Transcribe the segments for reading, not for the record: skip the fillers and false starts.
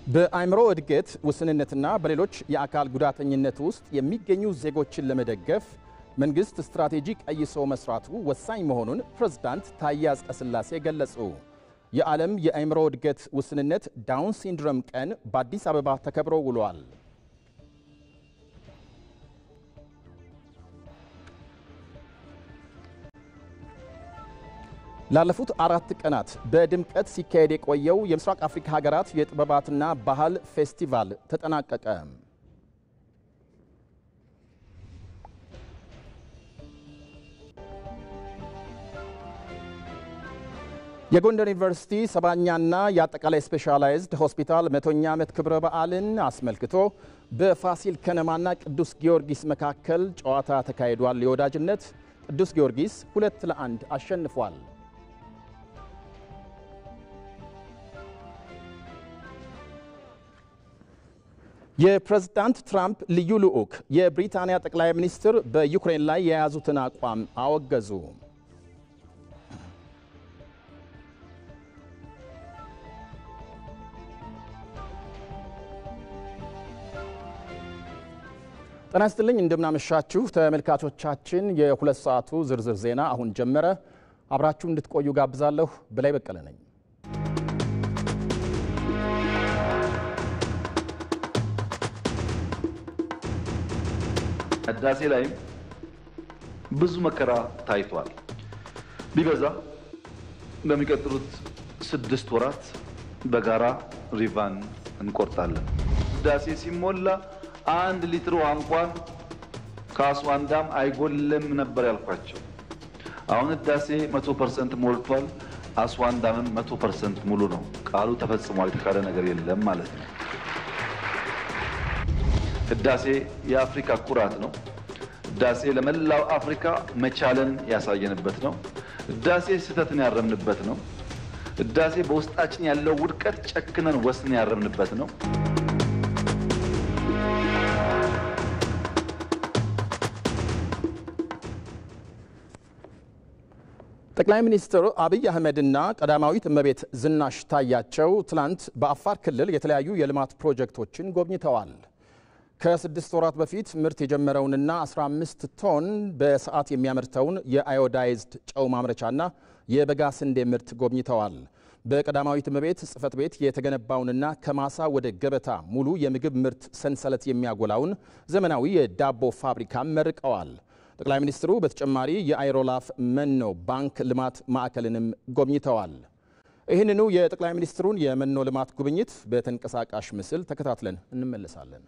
በአይምሮ እድገት ውስንነትና በሌሎች የአካል ጉዳተኝነት ውስጥ የሚገኙ ዜጎችን ለመደገፍ መንግስት ስትራቴጂ ቀይሶ መስራቱ ወሳኝ መሆኑን ፕሬዝዳንት ታዬ አጽቀሥላሴ ገለጹ። የዓለም የአይምሮ እድገት ውስንነት ዳውን ሲንድሮም ቀን በአዲስ አበባ ተከብሮ ውሏል። ላለፉት 4 ቀናት በድምቀት ሲካሄድ የቆየው የምስራቅ አፍሪካ ሀገራት የጥበባትና ባህል ፌስቲቫል ተጠናቀቀ። የጎንደር ዩኒቨርሲቲ 70ኛና የአጠቃላይ ስፔሻላይዝድ ሆስፒታል 100ኛ ዓመት ክብረ በዓልን አስመልክቶ በፋሲል ከነማና ቅዱስ ጊዮርጊስ መካከል ጨዋታ ተካሂዷል። የወዳጅነት ቅዱስ ጊዮርጊስ 2-1 አሸንፏል። የፕሬዝዳንት ትራምፕ ልዩ ልዑክ የብሪታንያ ጠቅላይ ሚኒስትር በዩክሬን ላይ የያዙትን አቋም አወገዙ። ጤና ይስጥልኝ፣ እንደምናመሻችሁ ተመልካቾቻችን። የሁለት ሰዓቱ ዝርዝር ዜና አሁን ጀመረ። አብራችሁ እንድትቆዩ ጋብዛለሁ። በላይ በቀለ ነኝ። ህዳሴ ላይ ብዙ መከራ ታይቷል። ቢበዛ በሚቀጥሉት 6 ወራት በጋራ ሪቫን እንቆርጣለን። ህዳሴ ሲሞላ 1 ሊትር ውሃ እንኳን ከአስዋን ዳም አይጎልም ነበር ያልኳቸው። አሁን ህዳሴ 100% ሞልቷል። አስዋን ዳምም 100% ሙሉ ነው። ቃሉ ተፈጽሟል። የተካደ ነገር የለም ማለት ነው። ህዳሴ የአፍሪካ ኩራት ነው። ህዳሴ ለመላው አፍሪካ መቻለን ያሳየንበት ነው። ህዳሴ ስህተትን ያረምንበት ነው። ህዳሴ በውስጣችን ያለው ውድቀት ጨክነን ወስነን ያረምንበት ነው። ጠቅላይ ሚኒስትር አብይ አህመድና ቀዳማዊት እመቤት ዝናሽ ታያቸው ትላንት በአፋር ክልል የተለያዩ የልማት ፕሮጀክቶችን ጎብኝተዋል። ከ6 ወራት በፊት ምርት የጀመረውንና 15 ቶን በሰዓት የሚያመርተውን የአዮዳይዝድ ጨው ማምረቻና የበጋ ስንዴ ምርት ጎብኝተዋል። በቀዳማዊት እመቤት ጽሕፈት ቤት የተገነባውንና ከማሳ ወደ ገበታ ሙሉ የምግብ ምርት ሰንሰለት የሚያጎላውን ዘመናዊ የዳቦ ፋብሪካም መርቀዋል። ጠቅላይ ሚኒስትሩ በተጨማሪ የአይሮላፍ መኖ ባንክ ልማት ማዕከልንም ጎብኝተዋል። ይህንኑ የጠቅላይ ሚኒስትሩን የመኖ ልማት ጉብኝት በተንቀሳቃሽ ምስል ተከታትለን እንመለሳለን።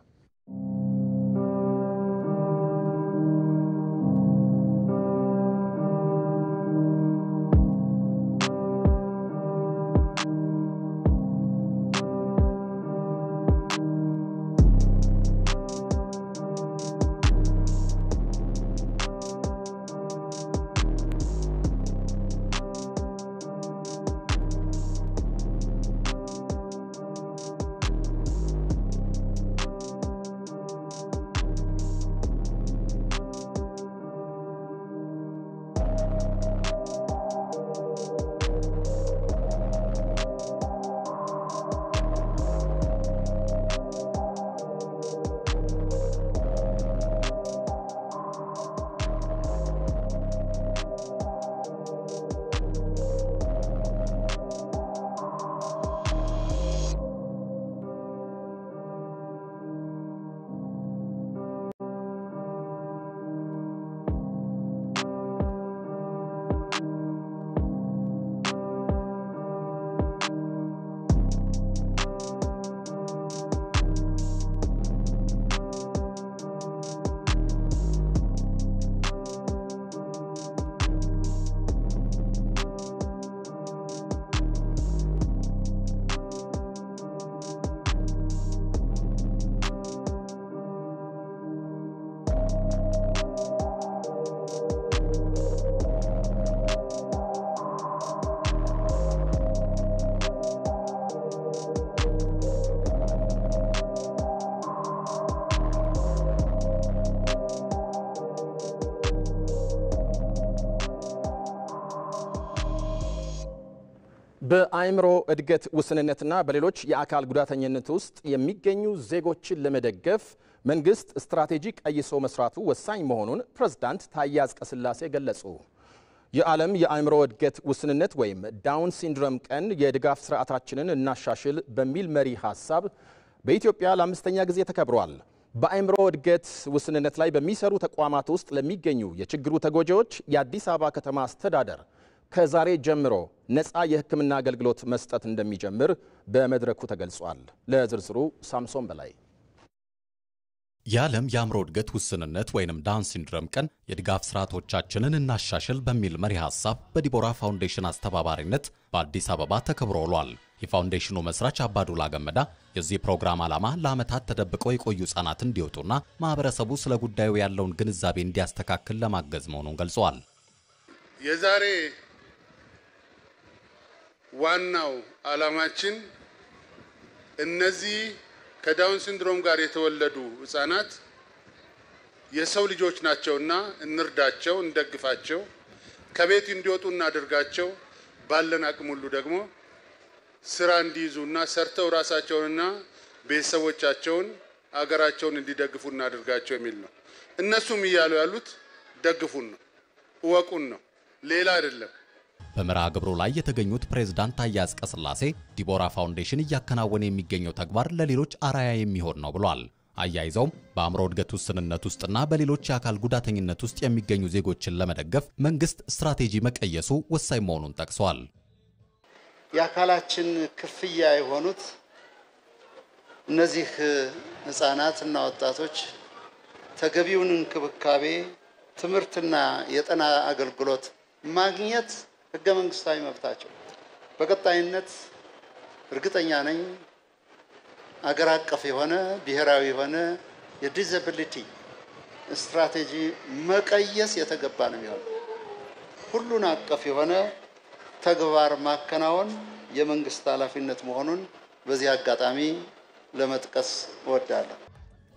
በአእምሮ እድገት ውስንነትና በሌሎች የአካል ጉዳተኝነት ውስጥ የሚገኙ ዜጎችን ለመደገፍ መንግስት ስትራቴጂ ቀይሶ መስራቱ ወሳኝ መሆኑን ፕሬዝዳንት ታዬ አጽቀሥላሴ ገለጹ። የዓለም የአእምሮ እድገት ውስንነት ወይም ዳውን ሲንድሮም ቀን የድጋፍ ስርዓታችንን እናሻሽል በሚል መሪ ሐሳብ በኢትዮጵያ ለ5ኛ ጊዜ ተከብሯል። በአእምሮ እድገት ውስንነት ላይ በሚሰሩ ተቋማት ውስጥ ለሚገኙ የችግሩ ተጎጂዎች የአዲስ አበባ ከተማ አስተዳደር ከዛሬ ጀምሮ ነፃ የሕክምና አገልግሎት መስጠት እንደሚጀምር በመድረኩ ተገልጿል። ለዝርዝሩ ሳምሶን በላይ። የዓለም የአእምሮ እድገት ውስንነት ወይንም ዳውን ሲንድሮም ቀን የድጋፍ ስርዓቶቻችንን እናሻሽል በሚል መሪ ሐሳብ በዲቦራ ፋውንዴሽን አስተባባሪነት በአዲስ አበባ ተከብሮ ውሏል። የፋውንዴሽኑ መስራች አባዱላ ገመዳ የዚህ ፕሮግራም ዓላማ ለዓመታት ተደብቀው የቆዩ ህጻናት እንዲወጡና ማህበረሰቡ ስለ ጉዳዩ ያለውን ግንዛቤ እንዲያስተካክል ለማገዝ መሆኑን ገልጸዋል። የዛሬ ዋናው ዓላማችን እነዚህ ከዳውን ሲንድሮም ጋር የተወለዱ ህጻናት የሰው ልጆች ናቸውና እንርዳቸው፣ እንደግፋቸው፣ ከቤት እንዲወጡ እናድርጋቸው። ባለን አቅም ሁሉ ደግሞ ስራ እንዲይዙና ሰርተው ራሳቸውንና ቤተሰቦቻቸውን አገራቸውን እንዲደግፉ እናድርጋቸው የሚል ነው። እነሱም እያሉ ያሉት ደግፉን ነው፣ እወቁን ነው፣ ሌላ አይደለም። በመርሃ ግብሩ ላይ የተገኙት ፕሬዝዳንት ታዬ አጽቀሥላሴ ዲቦራ ፋውንዴሽን እያከናወነ የሚገኘው ተግባር ለሌሎች አርአያ የሚሆን ነው ብሏል። አያይዘውም በአእምሮ እድገት ውስንነት ውስጥና በሌሎች የአካል ጉዳተኝነት ውስጥ የሚገኙ ዜጎችን ለመደገፍ መንግስት ስትራቴጂ መቀየሱ ወሳኝ መሆኑን ጠቅሰዋል። የአካላችን ክፍያ የሆኑት እነዚህ ህፃናትና ወጣቶች ተገቢውን እንክብካቤ፣ ትምህርትና የጤና አገልግሎት ማግኘት ህገ መንግስታዊ መብታቸው። በቀጣይነት እርግጠኛ ነኝ አገር አቀፍ የሆነ ብሔራዊ የሆነ የዲዛቢሊቲ ስትራቴጂ መቀየስ የተገባ ነው የሚሆነው። ሁሉን አቀፍ የሆነ ተግባር ማከናወን የመንግስት ኃላፊነት መሆኑን በዚህ አጋጣሚ ለመጥቀስ እወዳለሁ።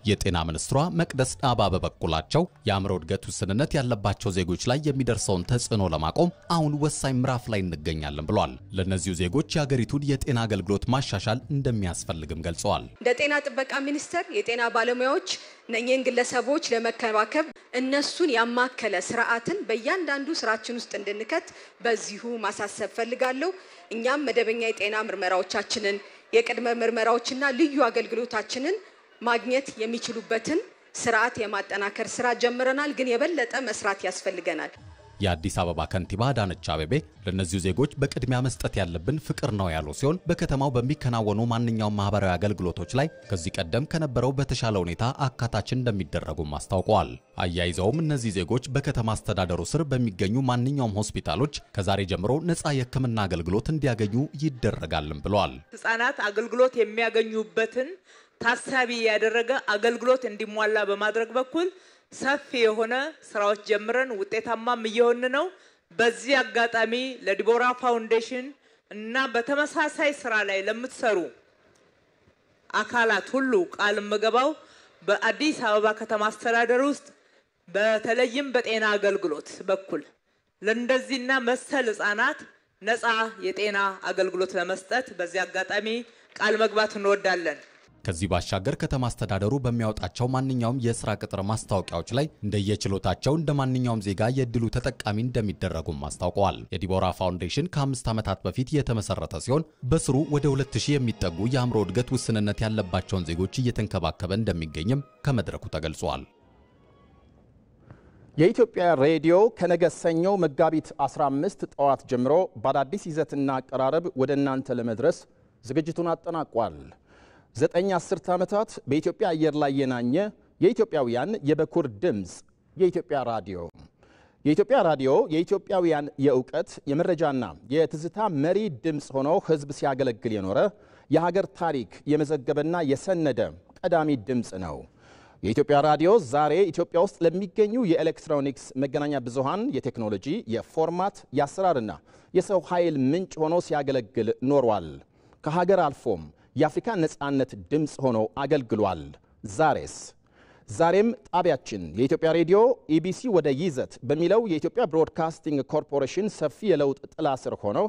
የጤና ሚኒስትሯ መቅደስ ዳባ በበኩላቸው የአእምሮ እድገት ውስንነት ያለባቸው ዜጎች ላይ የሚደርሰውን ተጽዕኖ ለማቆም አሁን ወሳኝ ምዕራፍ ላይ እንገኛለን ብለዋል። ለነዚሁ ዜጎች የሀገሪቱን የጤና አገልግሎት ማሻሻል እንደሚያስፈልግም ገልጸዋል። እንደ ጤና ጥበቃ ሚኒስቴር የጤና ባለሙያዎች እነኚህን ግለሰቦች ለመከባከብ እነሱን ያማከለ ስርዓትን በእያንዳንዱ ስራችን ውስጥ እንድንከት በዚሁ ማሳሰብ ፈልጋለሁ። እኛም መደበኛ የጤና ምርመራዎቻችንን፣ የቅድመ ምርመራዎችና ልዩ አገልግሎታችንን ማግኘት የሚችሉበትን ስርዓት የማጠናከር ስራ ጀምረናል፣ ግን የበለጠ መስራት ያስፈልገናል። የአዲስ አበባ ከንቲባ አዳነች አቤቤ ለነዚሁ ዜጎች በቅድሚያ መስጠት ያለብን ፍቅር ነው ያሉ ሲሆን በከተማው በሚከናወኑ ማንኛውም ማህበራዊ አገልግሎቶች ላይ ከዚህ ቀደም ከነበረው በተሻለ ሁኔታ አካታች እንደሚደረጉም አስታውቀዋል። አያይዘውም እነዚህ ዜጎች በከተማ አስተዳደሩ ስር በሚገኙ ማንኛውም ሆስፒታሎች ከዛሬ ጀምሮ ነፃ የሕክምና አገልግሎት እንዲያገኙ ይደረጋልም ብለዋል። ህፃናት አገልግሎት የሚያገኙበትን ታሳቢ ያደረገ አገልግሎት እንዲሟላ በማድረግ በኩል ሰፊ የሆነ ስራዎች ጀምረን ውጤታማም እየሆን ነው። በዚህ አጋጣሚ ለዲቦራ ፋውንዴሽን እና በተመሳሳይ ስራ ላይ ለምትሰሩ አካላት ሁሉ ቃል መገባው በአዲስ አበባ ከተማ አስተዳደር ውስጥ በተለይም በጤና አገልግሎት በኩል ለእንደዚህና መሰል ህፃናት ነፃ የጤና አገልግሎት ለመስጠት በዚህ አጋጣሚ ቃል መግባት እንወዳለን። ከዚህ ባሻገር ከተማ አስተዳደሩ በሚያወጣቸው ማንኛውም የሥራ ቅጥር ማስታወቂያዎች ላይ እንደየችሎታቸው እንደማንኛውም ዜጋ የእድሉ ተጠቃሚ እንደሚደረጉም አስታውቀዋል። የዲቦራ ፋውንዴሽን ከ5 ዓመታት በፊት የተመሰረተ ሲሆን በስሩ ወደ 2000 የሚጠጉ የአእምሮ እድገት ውስንነት ያለባቸውን ዜጎች እየተንከባከበ እንደሚገኝም ከመድረኩ ተገልጿል። የኢትዮጵያ ሬዲዮ ከነገ ሰኞ መጋቢት 15 ጠዋት ጀምሮ በአዳዲስ ይዘትና አቀራረብ ወደ እናንተ ለመድረስ ዝግጅቱን አጠናቋል። 9 ዓመታት በኢትዮጵያ አየር ላይ የናኘ የኢትዮጵያውያን የበኩር ድምፅ የኢትዮጵያ ራዲዮ። የኢትዮጵያ ራዲዮ የኢትዮጵያውያን የእውቀት የመረጃና የትዝታ መሪ ድምፅ ሆኖ ህዝብ ሲያገለግል የኖረ የሀገር ታሪክ የመዘገበና የሰነደ ቀዳሚ ድምፅ ነው። የኢትዮጵያ ራዲዮ ዛሬ ኢትዮጵያ ውስጥ ለሚገኙ የኤሌክትሮኒክስ መገናኛ ብዙሃን የቴክኖሎጂ፣ የፎርማት፣ የአሰራርና የሰው ኃይል ምንጭ ሆኖ ሲያገለግል ኖሯል። ከሀገር አልፎም የአፍሪካ ነጻነት ድምፅ ሆኖ አገልግሏል። ዛሬም ጣቢያችን የኢትዮጵያ ሬዲዮ ኢቢሲ ወደ ይዘት በሚለው የኢትዮጵያ ብሮድካስቲንግ ኮርፖሬሽን ሰፊ የለውጥ ጥላ ስር ሆኖ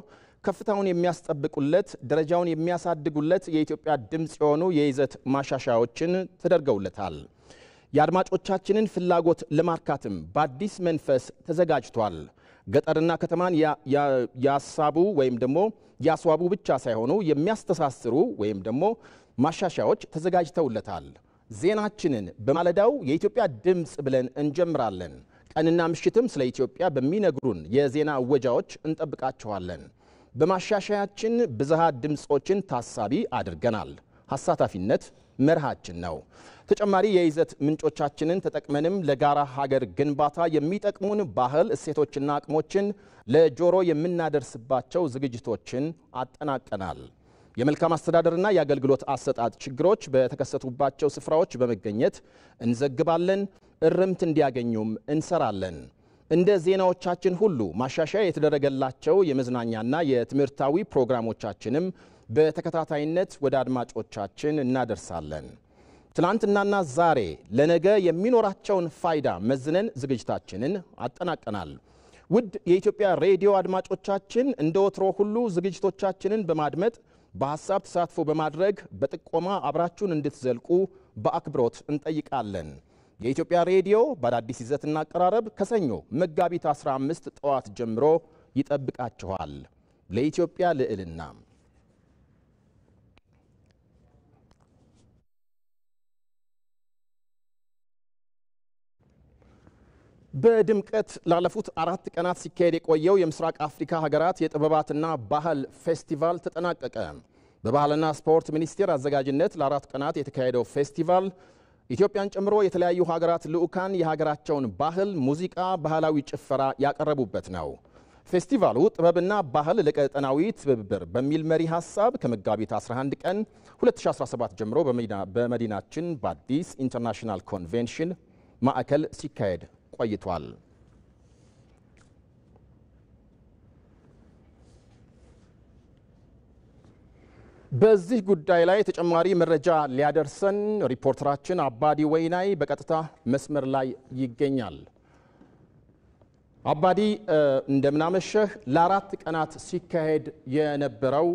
ከፍታውን የሚያስጠብቁለት ደረጃውን የሚያሳድጉለት የኢትዮጵያ ድምፅ የሆኑ የይዘት ማሻሻያዎችን ተደርገውለታል። የአድማጮቻችንን ፍላጎት ለማርካትም በአዲስ መንፈስ ተዘጋጅቷል። ገጠርና ከተማን ያሳቡ ወይም ደግሞ ያስዋቡ ብቻ ሳይሆኑ የሚያስተሳስሩ ወይም ደግሞ ማሻሻያዎች ተዘጋጅተውለታል። ዜናችንን በማለዳው የኢትዮጵያ ድምፅ ብለን እንጀምራለን። ቀንና ምሽትም ስለ ኢትዮጵያ በሚነግሩን የዜና እወጃዎች እንጠብቃችኋለን። በማሻሻያችን ብዝሃ ድምፆችን ታሳቢ አድርገናል። አሳታፊነት መርሃችን ነው። ተጨማሪ የይዘት ምንጮቻችንን ተጠቅመንም ለጋራ ሀገር ግንባታ የሚጠቅሙን ባህል፣ እሴቶችና አቅሞችን ለጆሮ የምናደርስባቸው ዝግጅቶችን አጠናቀናል። የመልካም አስተዳደርና የአገልግሎት አሰጣጥ ችግሮች በተከሰቱባቸው ስፍራዎች በመገኘት እንዘግባለን። እርምት እንዲያገኙም እንሰራለን። እንደ ዜናዎቻችን ሁሉ ማሻሻያ የተደረገላቸው የመዝናኛና የትምህርታዊ ፕሮግራሞቻችንም በተከታታይነት ወደ አድማጮቻችን እናደርሳለን። ትናንትናና ዛሬ ለነገ የሚኖራቸውን ፋይዳ መዝነን ዝግጅታችንን አጠናቀናል። ውድ የኢትዮጵያ ሬዲዮ አድማጮቻችን እንደ ወትሮ ሁሉ ዝግጅቶቻችንን በማድመጥ በሐሳብ ተሳትፎ በማድረግ በጥቆማ አብራችሁን እንድትዘልቁ በአክብሮት እንጠይቃለን። የኢትዮጵያ ሬዲዮ በአዳዲስ ይዘትና አቀራረብ ከሰኞ መጋቢት 15 ጠዋት ጀምሮ ይጠብቃችኋል። ለኢትዮጵያ ልዕልና በድምቀት ላለፉት 4 ቀናት ሲካሄድ የቆየው የምስራቅ አፍሪካ ሀገራት የጥበባትና ባህል ፌስቲቫል ተጠናቀቀ። በባህልና ስፖርት ሚኒስቴር አዘጋጅነት ለ4 ቀናት የተካሄደው ፌስቲቫል ኢትዮጵያን ጨምሮ የተለያዩ ሀገራት ልዑካን የሀገራቸውን ባህል፣ ሙዚቃ፣ ባህላዊ ጭፈራ ያቀረቡበት ነው። ፌስቲቫሉ ጥበብና ባህል ለቀጠናዊ ትብብር በሚል መሪ ሀሳብ ከመጋቢት 11 ቀን 2017 ጀምሮ በመዲናችን በአዲስ ኢንተርናሽናል ኮንቬንሽን ማዕከል ሲካሄድ ቆይቷል። በዚህ ጉዳይ ላይ ተጨማሪ መረጃ ሊያደርሰን ሪፖርተራችን አባዲ ወይናይ በቀጥታ መስመር ላይ ይገኛል። አባዲ እንደምናመሸህ። ለ4 ቀናት ሲካሄድ የነበረው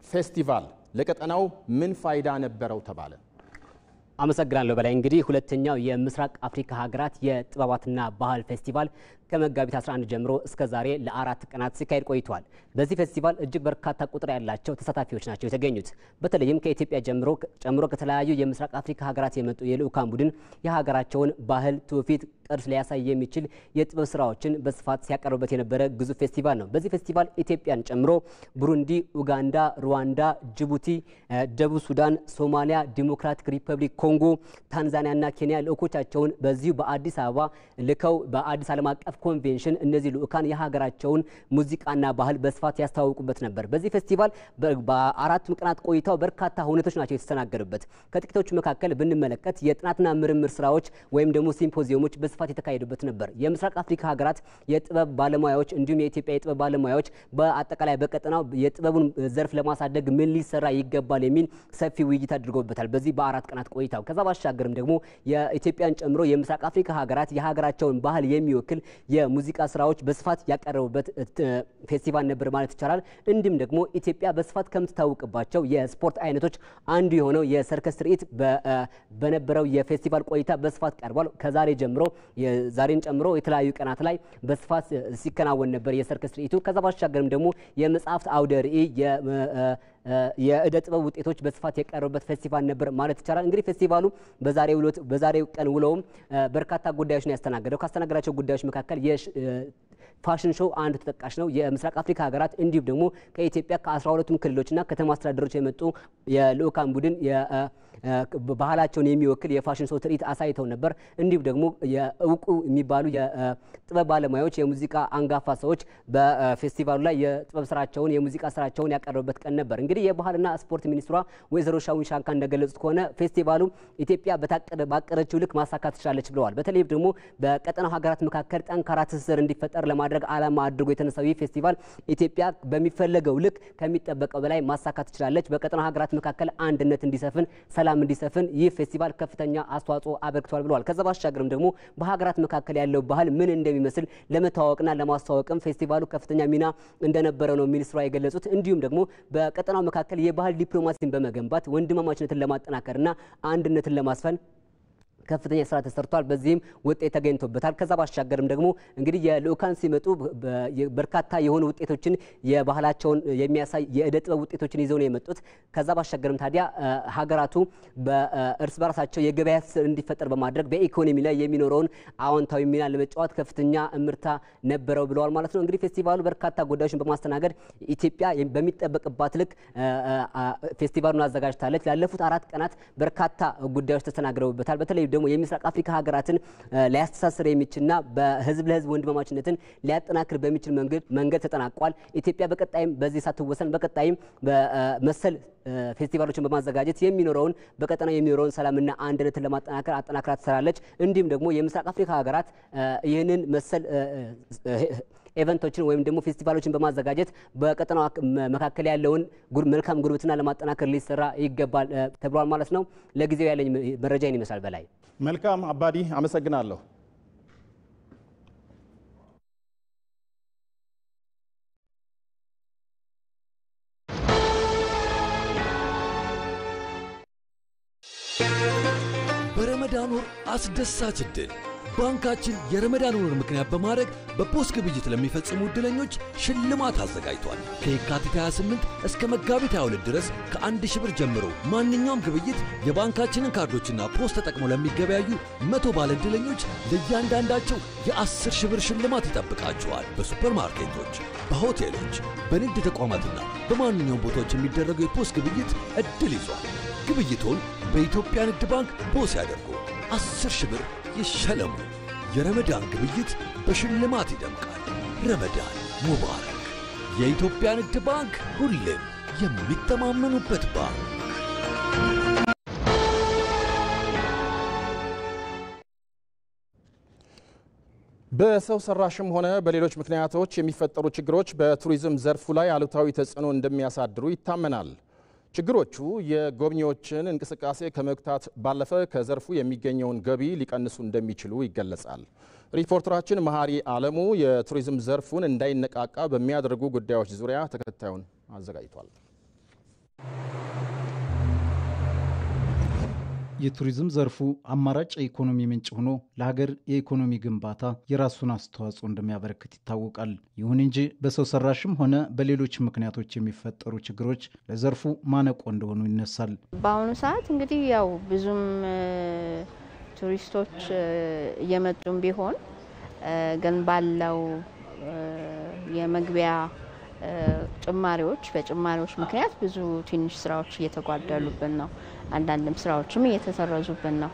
ፌስቲቫል ለቀጠናው ምን ፋይዳ ነበረው ተባለ? አመሰግናለሁ በላይ። እንግዲህ ሁለተኛው የምስራቅ አፍሪካ ሀገራት የጥበባትና ባህል ፌስቲቫል ከመጋቢት 11 ጀምሮ እስከ ዛሬ ለ4 ቀናት ሲካሄድ ቆይቷል። በዚህ ፌስቲቫል እጅግ በርካታ ቁጥር ያላቸው ተሳታፊዎች ናቸው የተገኙት። በተለይም ከኢትዮጵያ ጨምሮ ከተለያዩ የምስራቅ አፍሪካ ሀገራት የመጡ የልዑካን ቡድን የሀገራቸውን ባህል፣ ትውፊት፣ ቅርስ ሊያሳይ የሚችል የጥበብ ስራዎችን በስፋት ሲያቀርቡበት የነበረ ግዙፍ ፌስቲቫል ነው። በዚህ ፌስቲቫል ኢትዮጵያን ጨምሮ ቡሩንዲ፣ ኡጋንዳ፣ ሩዋንዳ፣ ጅቡቲ፣ ደቡብ ሱዳን፣ ሶማሊያ፣ ዲሞክራቲክ ሪፐብሊክ ኮንጎ፣ ታንዛኒያና ኬንያ ልዑኮቻቸውን በዚሁ በአዲስ አበባ ልከው በአዲስ ዓለም አቀፍ ኮንቬንሽን እነዚህ ልዑካን የሀገራቸውን ሙዚቃና ባህል በስፋት ያስተዋውቁበት ነበር። በዚህ ፌስቲቫል በ4 ቀናት ቆይታው በርካታ ሁነቶች ናቸው የተስተናገዱበት። ከጥቂቶቹ መካከል ብንመለከት የጥናትና ምርምር ስራዎች ወይም ደግሞ ሲምፖዚየሞች በስፋት የተካሄዱበት ነበር። የምስራቅ አፍሪካ ሀገራት የጥበብ ባለሙያዎች እንዲሁም የኢትዮጵያ የጥበብ ባለሙያዎች በአጠቃላይ በቀጠናው የጥበቡን ዘርፍ ለማሳደግ ምን ሊሰራ ይገባል የሚል ሰፊ ውይይት አድርገውበታል በዚህ በ4 ቀናት ቆይታው። ከዛ ባሻገርም ደግሞ የኢትዮጵያን ጨምሮ የምስራቅ አፍሪካ ሀገራት የሀገራቸውን ባህል የሚወክል የሙዚቃ ስራዎች በስፋት ያቀረቡበት ፌስቲቫል ነበር ማለት ይቻላል። እንዲሁም ደግሞ ኢትዮጵያ በስፋት ከምትታወቅባቸው የስፖርት አይነቶች አንዱ የሆነው የሰርከስ ትርኢት በነበረው የፌስቲቫል ቆይታ በስፋት ቀርቧል። ከዛሬ ጀምሮ ዛሬን ጨምሮ የተለያዩ ቀናት ላይ በስፋት ሲከናወን ነበር የሰርከስ ትርኢቱ። ከዛ ባሻገርም ደግሞ የመጽሐፍት አውደ ርዕይ የእደ ጥበብ ውጤቶች በስፋት የቀረቡበት ፌስቲቫል ነበር ማለት ይቻላል። እንግዲህ ፌስቲቫሉ በዛሬው ቀን ውለውም በርካታ ጉዳዮችን ያስተናገደው። ካስተናገዳቸው ጉዳዮች መካከል ፋሽን ሾው አንዱ ተጠቃሽ ነው። የምስራቅ አፍሪካ ሀገራት እንዲሁም ደግሞ ከኢትዮጵያ ከ12ቱም ክልሎችና ከተማ አስተዳደሮች የመጡ የልዑካን ቡድን ባህላቸውን የሚወክል የፋሽን ሾው ትርኢት አሳይተው ነበር። እንዲሁም ደግሞ የእውቁ የሚባሉ የጥበብ ባለሙያዎች፣ የሙዚቃ አንጋፋ ሰዎች በፌስቲቫሉ ላይ የጥበብ ስራቸውን የሙዚቃ ስራቸውን ያቀረቡበት ቀን ነበር። እንግዲህ የባህልና ስፖርት ሚኒስትሯ ወይዘሮ ሻውን ሻንካ እንደገለጹት ከሆነ ፌስቲቫሉ ኢትዮጵያ ባቀረችው ልክ ማሳካት ትችላለች ብለዋል። በተለይም ደግሞ በቀጠናው ሀገራት መካከል ጠንካራ ትስስር እንዲፈጠር ለማድረግ ለማድረግ ዓላማ አድርጎ የተነሳው ይህ ፌስቲቫል ኢትዮጵያ በሚፈለገው ልክ ከሚጠበቀው በላይ ማሳካት ትችላለች። በቀጠናው ሀገራት መካከል አንድነት እንዲሰፍን፣ ሰላም እንዲሰፍን ይህ ፌስቲቫል ከፍተኛ አስተዋጽኦ አበርክቷል ብለዋል። ከዛ ባሻገርም ደግሞ በሀገራት መካከል ያለው ባህል ምን እንደሚመስል ለመተዋወቅና ለማስተዋወቅም ፌስቲቫሉ ከፍተኛ ሚና እንደነበረ ነው ሚኒስትሯ የገለጹት። እንዲሁም ደግሞ በቀጠናው መካከል የባህል ዲፕሎማሲን በመገንባት ወንድማማችነትን ለማጠናከርና አንድነትን ለማስፈን ከፍተኛ ስራ ተሰርቷል። በዚህም ውጤት ተገኝቶበታል። ከዛ ባሻገርም ደግሞ እንግዲህ የልኡካን ሲመጡ በርካታ የሆኑ ውጤቶችን የባህላቸውን የሚያሳይ የእደ ጥበብ ውጤቶችን ይዘው ነው የመጡት። ከዛ ባሻገርም ታዲያ ሀገራቱ በእርስ በራሳቸው የገበያ ትስስር እንዲፈጠር በማድረግ በኢኮኖሚ ላይ የሚኖረውን አዎንታዊ ሚና ለመጫወት ከፍተኛ እምርታ ነበረው ብለዋል ማለት ነው። እንግዲህ ፌስቲቫሉ በርካታ ጉዳዮችን በማስተናገድ ኢትዮጵያ በሚጠበቅባት ልክ ፌስቲቫሉን አዘጋጅታለች። ላለፉት 4 ቀናት በርካታ ጉዳዮች ተስተናግረውበታል። በተለይ ደግሞ የምስራቅ አፍሪካ ሀገራትን ሊያስተሳስር የሚችልና በህዝብ ለህዝብ ወንድማማችነትን ሊያጠናክር በሚችል መንገድ ተጠናቋል። ኢትዮጵያ በቀጣይም በዚህ ሳትወሰን በቀጣይም በመሰል ፌስቲቫሎችን በማዘጋጀት በቀጠናው የሚኖረውን ሰላምና አንድነትን ለማጠናከር አጠናክራ ትሰራለች። እንዲሁም ደግሞ የምስራቅ አፍሪካ ሀገራት ይህንን መሰል ኢቨንቶችን ወይም ደግሞ ፌስቲቫሎችን በማዘጋጀት በቀጠናው መካከል ያለውን መልካም ጉርብትና ለማጠናከር ሊሰራ ይገባል ተብሏል ማለት ነው። ለጊዜው ያለኝ መረጃ ይመስላል። በላይ መልካም አባዲ አመሰግናለሁ። በረመዳን ወር አስደሳች እድል ባንካችን የረመዳን ወር ምክንያት በማድረግ በፖስት ግብይት ለሚፈጽሙ እድለኞች ሽልማት አዘጋጅቷል። ከየካቲት 28 እስከ መጋቢት 22 ድረስ ከ1000 ብር ጀምሮ ማንኛውም ግብይት የባንካችንን ካርዶችና ፖስት ተጠቅመው ለሚገበያዩ 100 ባለ እድለኞች ለእያንዳንዳቸው የ10,000 ብር ሽልማት ይጠብቃቸዋል። በሱፐርማርኬቶች፣ በሆቴሎች፣ በንግድ ተቋማትና በማንኛውም ቦታዎች የሚደረገው የፖስት ግብይት እድል ይዟል። ግብይቶን በኢትዮጵያ ንግድ ባንክ ፖስ ያደርጉ፣ 10,000 ብር ይሸለሙ። የረመዳን ግብይት በሽልማት ይደምቃል። ረመዳን ሙባረክ። የኢትዮጵያ ንግድ ባንክ ሁሌም የሚተማመኑበት ባንክ። በሰው ሰራሽም ሆነ በሌሎች ምክንያቶች የሚፈጠሩ ችግሮች በቱሪዝም ዘርፉ ላይ አሉታዊ ተጽዕኖ እንደሚያሳድሩ ይታመናል። ችግሮቹ የጎብኚዎችን እንቅስቃሴ ከመግታት ባለፈ ከዘርፉ የሚገኘውን ገቢ ሊቀንሱ እንደሚችሉ ይገለጻል። ሪፖርተራችን መሐሪ አለሙ የቱሪዝም ዘርፉን እንዳይነቃቃ በሚያደርጉ ጉዳዮች ዙሪያ ተከታዩን አዘጋጅቷል። የቱሪዝም ዘርፉ አማራጭ የኢኮኖሚ ምንጭ ሆኖ ለሀገር የኢኮኖሚ ግንባታ የራሱን አስተዋጽኦ እንደሚያበረክት ይታወቃል። ይሁን እንጂ በሰው ሰራሽም ሆነ በሌሎች ምክንያቶች የሚፈጠሩ ችግሮች ለዘርፉ ማነቆ እንደሆኑ ይነሳል። በአሁኑ ሰዓት እንግዲህ ያው ብዙም ቱሪስቶች እየመጡም ቢሆን ግን ባለው የመግቢያ በጭማሪዎች ምክንያት ብዙ ትንሽ ስራዎች እየተጓደሉብን ነው። አንዳንድም ስራዎችም እየተሰረዙብን ነው።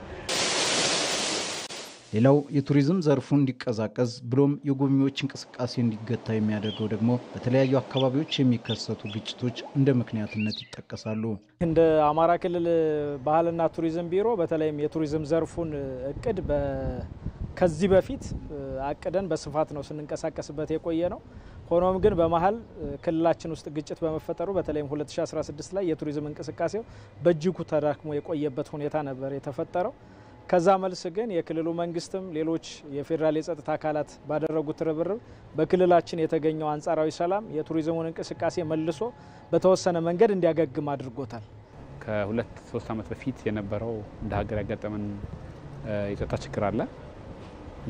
ሌላው የቱሪዝም ዘርፉ እንዲቀዛቀዝ ብሎም የጎብኚዎች እንቅስቃሴ እንዲገታ የሚያደርገው ደግሞ በተለያዩ አካባቢዎች የሚከሰቱ ግጭቶች እንደ ምክንያትነት ይጠቀሳሉ። እንደ አማራ ክልል ባህልና ቱሪዝም ቢሮ በተለይም የቱሪዝም ዘርፉን እቅድ ከዚህ በፊት አቅደን በስፋት ነው ስንንቀሳቀስበት የቆየ ነው። ሆኖም ግን በመሃል ክልላችን ውስጥ ግጭት በመፈጠሩ በተለይም 2016 ላይ የቱሪዝም እንቅስቃሴው በእጅጉ ተዳክሞ የቆየበት ሁኔታ ነበር የተፈጠረው። ከዛ መልስ ግን የክልሉ መንግስትም ሌሎች የፌዴራል የጸጥታ አካላት ባደረጉት ርብርብ በክልላችን የተገኘው አንጻራዊ ሰላም የቱሪዝሙን እንቅስቃሴ መልሶ በተወሰነ መንገድ እንዲያገግም አድርጎታል። ከ2-3 ዓመት በፊት የነበረው እንደ ሀገር ያጋጠመን የጸጥታ ችግር አለ።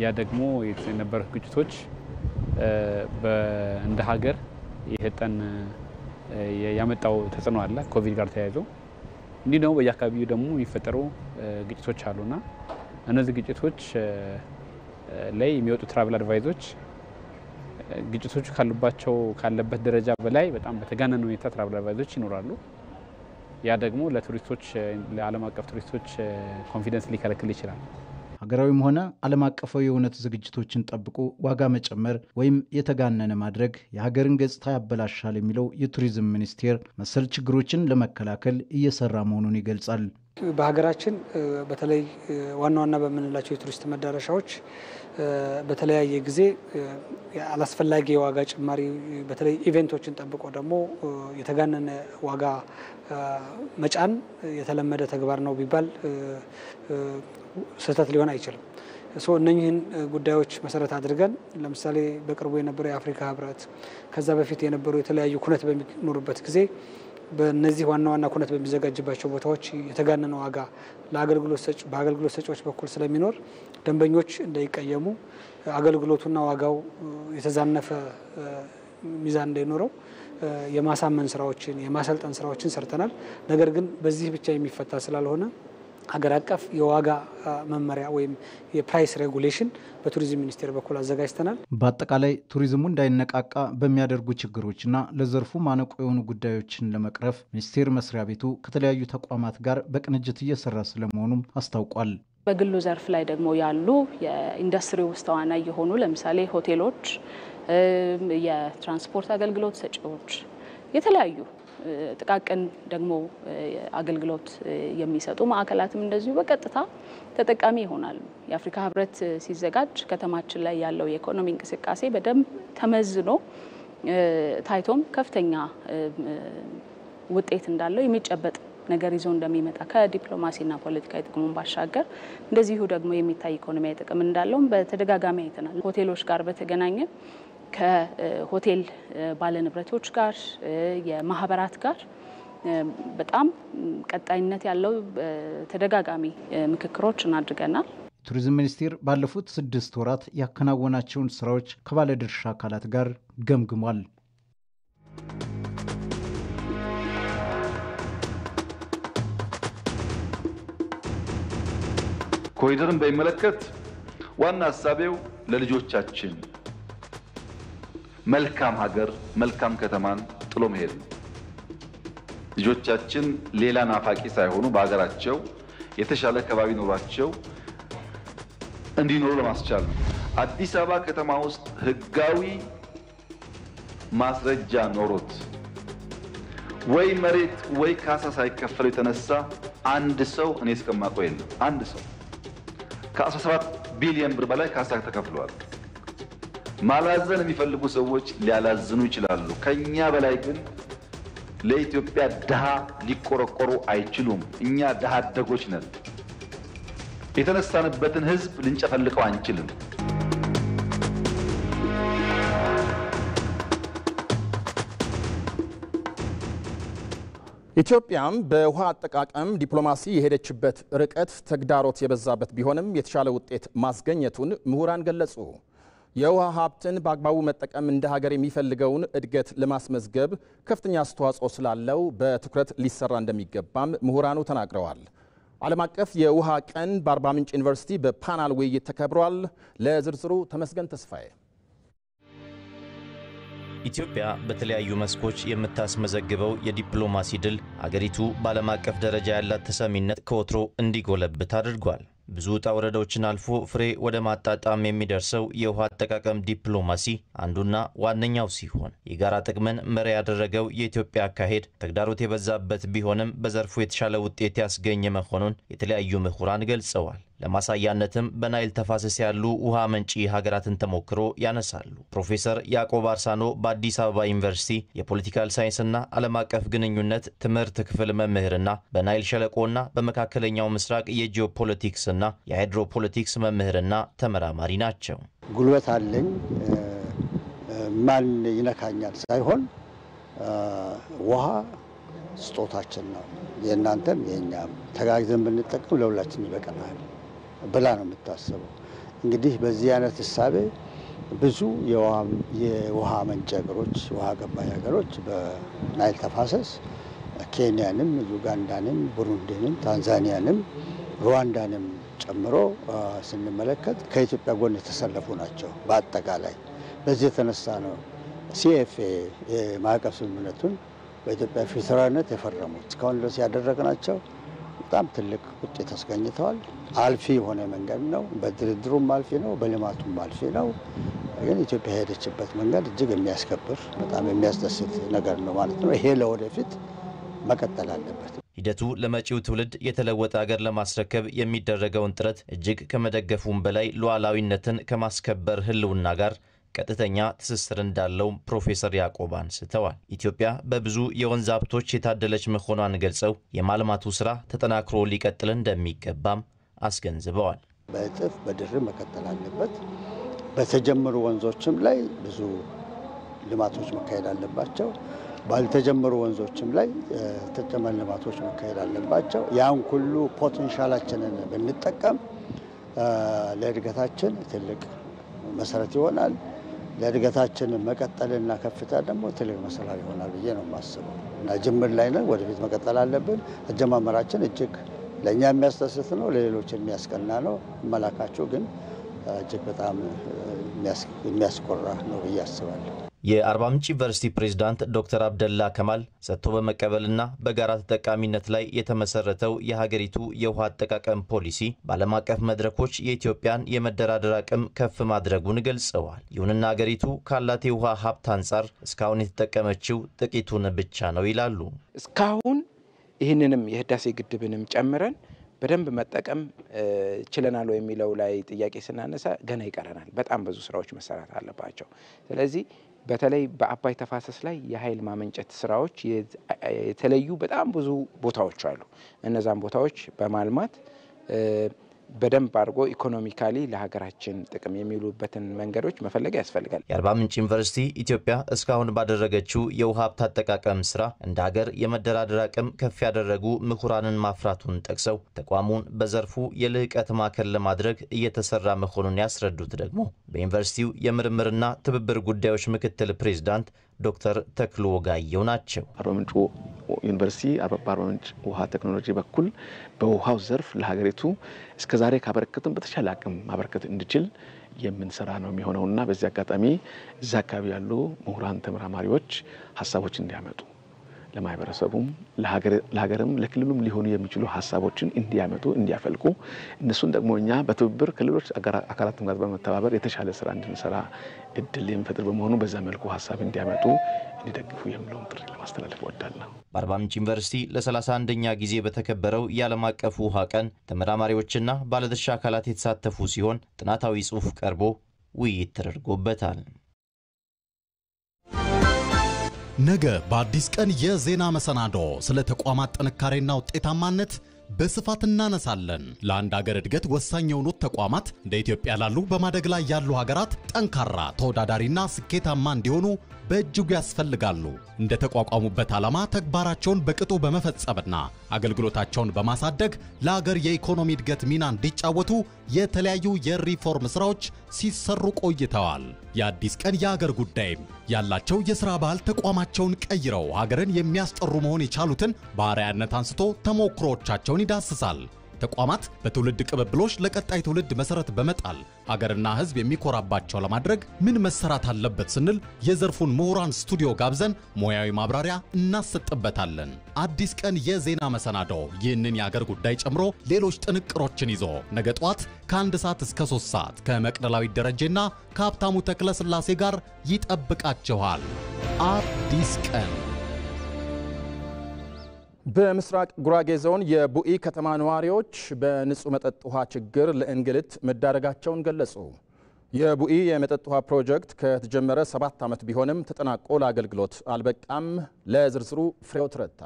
ያ ደግሞ የነበሩት ግጭቶች እንደ ሀገር የህጠን ያመጣው ተጽዕኖ አለ ኮቪድ ጋር ተያይዞ። እንዲህ ነው በየአካባቢው ደግሞ የሚፈጠሩ ግጭቶች አሉና እነዚህ ግጭቶች ላይ የሚወጡ ትራቨል አድቫይዞች ግጭቶቹ ካለበት ደረጃ በላይ በጣም በተጋነነ ሁኔታ ትራቨል አድቫይዞች ይኖራሉ። ያ ደግሞ ለቱሪስቶች ለዓለም አቀፍ ቱሪስቶች ኮንፊደንስ ሊከለክል ይችላል። ሀገራዊም ሆነ ዓለም አቀፋዊ የእውነት ዝግጅቶችን ጠብቆ ዋጋ መጨመር ወይም የተጋነነ ማድረግ የሀገርን ገጽታ ያበላሻል የሚለው የቱሪዝም ሚኒስቴር መሰል ችግሮችን ለመከላከል እየሰራ መሆኑን ይገልጻል። በሀገራችን በተለይ ዋና ዋና በመንላቸው የቱሪስት መዳረሻዎች በተለያየ ጊዜ አላስፈላጊ የዋጋ ጭማሪ በተለይ ኢቨንቶችን ጠብቆ ደግሞ የተጋነነ ዋጋ መጫን የተለመደ ተግባር ነው ቢባል ስህተት ሊሆን አይችልም። እነኚህን ጉዳዮች መሰረት አድርገን ለምሳሌ በቅርቡ የነበረው የአፍሪካ ህብረት ከዛ በፊት የነበረው የተለያዩ ኩነት በሚኖሩበት ጊዜ በእነዚህ ዋና ዋና ኩነት በሚዘጋጅባቸው ቦታዎች የተጋነነ ዋጋ በአገልግሎት ሰጪዎች በኩል ስለሚኖር ደንበኞች እንዳይቀየሙ አገልግሎቱና ዋጋው የተዛነፈ ሚዛን እንዳይኖረው የማሳመን ስራዎችን የማሰልጠን ስራዎችን ሰርተናል። ነገር ግን በዚህ ብቻ የሚፈታ ስላልሆነ ሀገር አቀፍ የዋጋ መመሪያ ወይም የፕራይስ ሬጉሌሽን በቱሪዝም ሚኒስቴር በኩል አዘጋጅተናል። በአጠቃላይ ቱሪዝሙ እንዳይነቃቃ በሚያደርጉ ችግሮችና ለዘርፉ ማነቆ የሆኑ ጉዳዮችን ለመቅረፍ ሚኒስቴር መስሪያ ቤቱ ከተለያዩ ተቋማት ጋር በቅንጅት እየሰራ ስለመሆኑም አስታውቋል። በግሉ ዘርፍ ላይ ደግሞ ያሉ የኢንዱስትሪ ውስጥ ተዋናይ የሆኑ ለምሳሌ ሆቴሎች፣ የትራንስፖርት አገልግሎት ሰጪዎች፣ የተለያዩ ጥቃቅን ደግሞ አገልግሎት የሚሰጡ ማዕከላትም እንደዚሁ በቀጥታ ተጠቃሚ ይሆናሉ። የአፍሪካ ህብረት ሲዘጋጅ ከተማችን ላይ ያለው የኢኮኖሚ እንቅስቃሴ በደንብ ተመዝኖ ታይቶም ከፍተኛ ውጤት እንዳለው የሚጨበጥ ነገር ይዞ እንደሚመጣ ከዲፕሎማሲና ፖለቲካዊ ጥቅሙን ባሻገር እንደዚሁ ደግሞ የሚታይ ኢኮኖሚያዊ ጥቅም እንዳለውም በተደጋጋሚ አይተናል። ሆቴሎች ጋር በተገናኘ ከሆቴል ባለንብረቶች ጋር የማህበራት ጋር በጣም ቀጣይነት ያለው ተደጋጋሚ ምክክሮች እናድርገናል። ቱሪዝም ሚኒስቴር ባለፉት 6 ወራት ያከናወናቸውን ስራዎች ከባለድርሻ አካላት ጋር ገምግሟል። ኮሪደርን በሚመለከት ዋና ሀሳቤው ለልጆቻችን መልካም ሀገር መልካም ከተማን ጥሎ መሄድ ነው። ልጆቻችን ሌላ ናፋቂ ሳይሆኑ በሀገራቸው የተሻለ ከባቢ ኖሯቸው እንዲኖሩ ለማስቻል ነው። አዲስ አበባ ከተማ ውስጥ ህጋዊ ማስረጃ ኖሮት ወይ መሬት ወይ ካሳ ሳይከፈል የተነሳ አንድ ሰው እኔ እስከማውቀው የለም። አንድ ሰው ከ17 ቢሊዮን ብር በላይ ካሳ ተከፍሏል። ማላዘን የሚፈልጉ ሰዎች ሊያላዝኑ ይችላሉ። ከኛ በላይ ግን ለኢትዮጵያ ድሃ ሊቆረቆሩ አይችሉም። እኛ ድሃ አደጎች ነን። የተነሳንበትን ህዝብ ልንጨፈልቀው አንችልም። ኢትዮጵያም በውሃ አጠቃቀም ዲፕሎማሲ የሄደችበት ርቀት ተግዳሮት የበዛበት ቢሆንም የተሻለ ውጤት ማስገኘቱን ምሁራን ገለጹ። የውሃ ሀብትን በአግባቡ መጠቀም እንደ ሀገር የሚፈልገውን እድገት ለማስመዝገብ ከፍተኛ አስተዋጽኦ ስላለው በትኩረት ሊሰራ እንደሚገባም ምሁራኑ ተናግረዋል። ዓለም አቀፍ የውሃ ቀን በአርባ ምንጭ ዩኒቨርሲቲ በፓናል ውይይት ተከብሯል። ለዝርዝሩ ተመስገን ተስፋዬ። ኢትዮጵያ በተለያዩ መስኮች የምታስመዘግበው የዲፕሎማሲ ድል አገሪቱ በዓለም አቀፍ ደረጃ ያላት ተሰሚነት ከወትሮ እንዲጎለብት አድርጓል። ብዙ ውጣ ውረዶችን አልፎ ፍሬ ወደ ማጣጣም የሚደርሰው የውሃ አጠቃቀም ዲፕሎማሲ አንዱና ዋነኛው ሲሆን የጋራ ጥቅምን መሪ ያደረገው የኢትዮጵያ አካሄድ ተግዳሮት የበዛበት ቢሆንም በዘርፉ የተሻለ ውጤት ያስገኘ መሆኑን የተለያዩ ምሁራን ገልጸዋል። ለማሳያነትም በናይል ተፋሰስ ያሉ ውሃ መንጪ ሀገራትን ተሞክሮ ያነሳሉ። ፕሮፌሰር ያዕቆብ አርሳኖ በአዲስ አበባ ዩኒቨርሲቲ የፖለቲካል ሳይንስና ዓለም አቀፍ ግንኙነት ትምህርት ክፍል መምህርና በናይል ሸለቆና በመካከለኛው ምስራቅ የጂኦፖለቲክስና የሃይድሮፖለቲክስ መምህርና ተመራማሪ ናቸው። ጉልበት አለኝ ማን ይነካኛል ሳይሆን ውሃ ስጦታችን ነው፣ የእናንተም የኛም ተጋግዘን ብንጠቀም ለሁላችን ይበቃናል ብላ ነው የምታስበው። እንግዲህ በዚህ አይነት ሐሳብ ብዙ የውሃ መንጭ ሀገሮች ውሃ ገባይ ሀገሮች በናይል ተፋሰስ ኬንያንም ዩጋንዳንም ቡሩንዲንም ታንዛኒያንም ሩዋንዳንም ጨምሮ ስንመለከት ከኢትዮጵያ ጎን የተሰለፉ ናቸው። በአጠቃላይ በዚህ የተነሳ ነው ሲኤፍኤ የማዕቀፍ ስምምነቱን በኢትዮጵያ ፌዴራልነት የፈረሙት። እስካሁን ድረስ ያደረግናቸው በጣም ትልቅ ውጤት አስገኝተዋል። አልፊ የሆነ መንገድ ነው። በድርድሩም አልፊ ነው፣ በልማቱም አልፊ ነው። ግን ኢትዮጵያ የሄደችበት መንገድ እጅግ የሚያስከብር በጣም የሚያስደስት ነገር ነው ማለት ነው። ይሄ ለወደፊት መቀጠል አለበት። ሂደቱ ለመጪው ትውልድ የተለወጠ ሀገር ለማስረከብ የሚደረገውን ጥረት እጅግ ከመደገፉም በላይ ሉዓላዊነትን ከማስከበር ህልውና ጋር ቀጥተኛ ትስስር እንዳለው ፕሮፌሰር ያዕቆብ አንስተዋል። ኢትዮጵያ በብዙ የወንዝ ሀብቶች የታደለች መሆኗን ገልጸው የማልማቱ ስራ ተጠናክሮ ሊቀጥል እንደሚገባም አስገንዝበዋል። በእጥፍ በድርብ መቀጠል አለበት። በተጀመሩ ወንዞችም ላይ ብዙ ልማቶች መካሄድ አለባቸው። ባልተጀመሩ ወንዞችም ላይ ተጨማሪ ልማቶች መካሄድ አለባቸው። ያን ሁሉ ፖቴንሻላችንን ብንጠቀም ለእድገታችን ትልቅ መሰረት ይሆናል። ለእድገታችን መቀጠልና ከፍታ ደግሞ ትልቅ መሰላል ይሆናል ብዬ ነው የማስበው እና ጅምር ላይ ነን። ወደፊት መቀጠል አለብን። አጀማመራችን እጅግ ለእኛ የሚያስደስት ነው፣ ለሌሎች የሚያስቀና ነው። መላካቸው ግን እጅግ በጣም የሚያስኮራ ነው ብዬ አስባለሁ። የአርባ ምንጭ ዩኒቨርሲቲ ፕሬዝዳንት ዶክተር አብደላ ከማል ሰጥቶ በመቀበልና በጋራ ተጠቃሚነት ላይ የተመሰረተው የሀገሪቱ የውሃ አጠቃቀም ፖሊሲ በዓለም አቀፍ መድረኮች የኢትዮጵያን የመደራደር አቅም ከፍ ማድረጉን ገልጸዋል። ይሁንና ሀገሪቱ ካላት የውሃ ሀብት አንጻር እስካሁን የተጠቀመችው ጥቂቱን ብቻ ነው ይላሉ። እስካሁን ይህንንም የህዳሴ ግድብንም ጨምረን በደንብ መጠቀም ችለናል የሚለው ላይ ጥያቄ ስናነሳ ገና ይቀረናል። በጣም ብዙ ስራዎች መሰራት አለባቸው። ስለዚህ በተለይ በአባይ ተፋሰስ ላይ የኃይል ማመንጨት ስራዎች የተለዩ በጣም ብዙ ቦታዎች አሉ። እነዛን ቦታዎች በማልማት በደንብ አድርጎ ኢኮኖሚካሊ ለሀገራችን ጥቅም የሚውሉበትን መንገዶች መፈለግ ያስፈልጋል። የአርባ ምንጭ ዩኒቨርሲቲ ኢትዮጵያ እስካሁን ባደረገችው የውሃ ሀብት አጠቃቀም ስራ እንደ ሀገር የመደራደር አቅም ከፍ ያደረጉ ምሁራንን ማፍራቱን ጠቅሰው ተቋሙን በዘርፉ የልህቀት ማዕከል ለማድረግ እየተሰራ መሆኑን ያስረዱት ደግሞ በዩኒቨርሲቲው የምርምርና ትብብር ጉዳዮች ምክትል ፕሬዝዳንት ዶክተር ተክሉ ወጋየው ናቸው። አርባ ምንጭ ዩኒቨርሲቲ በአርባ ምንጭ ውሃ ቴክኖሎጂ በኩል በውሃው ዘርፍ ለሀገሪቱ እስከዛሬ ካበረከቱን በተሻለ አቅም ማበረከት እንዲችል የምንሰራ ነው የሚሆነውና በዚህ አጋጣሚ እዛ አካባቢ ያሉ ምሁራን ተመራማሪዎች ሀሳቦች እንዲያመጡ ለማህበረሰቡም ለሀገርም ለክልሉም ሊሆኑ የሚችሉ ሀሳቦችን እንዲያመጡ እንዲያፈልቁ እነሱን ደግሞ እኛ በትብብር ክልሎች አካላትም ጋር በመተባበር የተሻለ ስራ እንድንሰራ እድል የሚፈጥር በመሆኑ በዛ መልኩ ሀሳብ እንዲያመጡ እንዲደግፉ የሚለውን ጥሪ ለማስተላለፍ እወዳለሁ። በአርባ ምንጭ ዩኒቨርሲቲ ለ31ኛ ጊዜ በተከበረው የዓለም አቀፍ ውሃ ቀን ተመራማሪዎችና ባለድርሻ አካላት የተሳተፉ ሲሆን ጥናታዊ ጽሑፍ ቀርቦ ውይይት ተደርጎበታል። ነገ በአዲስ ቀን የዜና መሰናዶ ስለ ተቋማት ጥንካሬና ውጤታማነት በስፋት እናነሳለን። ለአንድ ሀገር እድገት ወሳኝ የሆኑት ተቋማት እንደ ኢትዮጵያ ላሉ በማደግ ላይ ያሉ ሀገራት ጠንካራ ተወዳዳሪና ስኬታማ እንዲሆኑ በእጅጉ ያስፈልጋሉ። እንደ ተቋቋሙበት ዓላማ ተግባራቸውን በቅጡ በመፈጸምና አገልግሎታቸውን በማሳደግ ለሀገር የኢኮኖሚ እድገት ሚና እንዲጫወቱ የተለያዩ የሪፎርም ስራዎች ሲሰሩ ቆይተዋል። የአዲስ ቀን የሀገር ጉዳይም ያላቸው የሥራ ባህል ተቋማቸውን ቀይረው ሀገርን የሚያስጠሩ መሆን የቻሉትን በአርአያነት አንስቶ ተሞክሮቻቸውን ይዳስሳል። ተቋማት በትውልድ ቅብብሎች ለቀጣይ ትውልድ መሰረት በመጣል ሀገርና ሕዝብ የሚኮራባቸው ለማድረግ ምን መሰራት አለበት ስንል የዘርፉን ምሁራን ስቱዲዮ ጋብዘን ሙያዊ ማብራሪያ እናሰጥበታለን። አዲስ ቀን የዜና መሰናዶ ይህንን የሀገር ጉዳይ ጨምሮ ሌሎች ጥንቅሮችን ይዞ ነገ ጧት ከ1 ሰዓት እስከ 3 ሰዓት ከመቅደላዊት ደረጀና ከሀብታሙ ተክለስላሴ ጋር ይጠብቃችኋል። አዲስ ቀን። በምስራቅ ጉራጌ ዞን የቡኢ ከተማ ነዋሪዎች በንጹህ መጠጥ ውሃ ችግር ለእንግልት መዳረጋቸውን ገለጹ። የቡኢ የመጠጥ ውሃ ፕሮጀክት ከተጀመረ 7 ዓመት ቢሆንም ተጠናቆ ለአገልግሎት አልበቃም። ለዝርዝሩ ፍሬው ትረታ።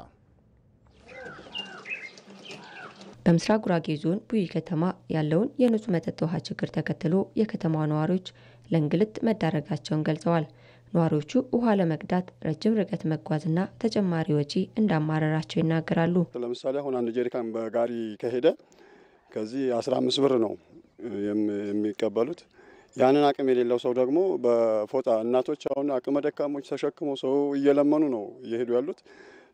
በምስራቅ ጉራጌ ዞን ቡኢ ከተማ ያለውን የንጹህ መጠጥ ውሃ ችግር ተከትሎ የከተማዋ ነዋሪዎች ለእንግልት መዳረጋቸውን ገልጸዋል። ነዋሪዎቹ ውሃ ለመቅዳት ረጅም ርቀት መጓዝና ተጨማሪ ወጪ እንዳማረራቸው ይናገራሉ። ለምሳሌ አሁን አንድ ጀሪካን በጋሪ ከሄደ ከዚህ 15 ብር ነው የሚቀበሉት። ያንን አቅም የሌለው ሰው ደግሞ በፎጣ እናቶች አሁን አቅመ ደካሞች ተሸክመው ሰው እየለመኑ ነው እየሄዱ ያሉት።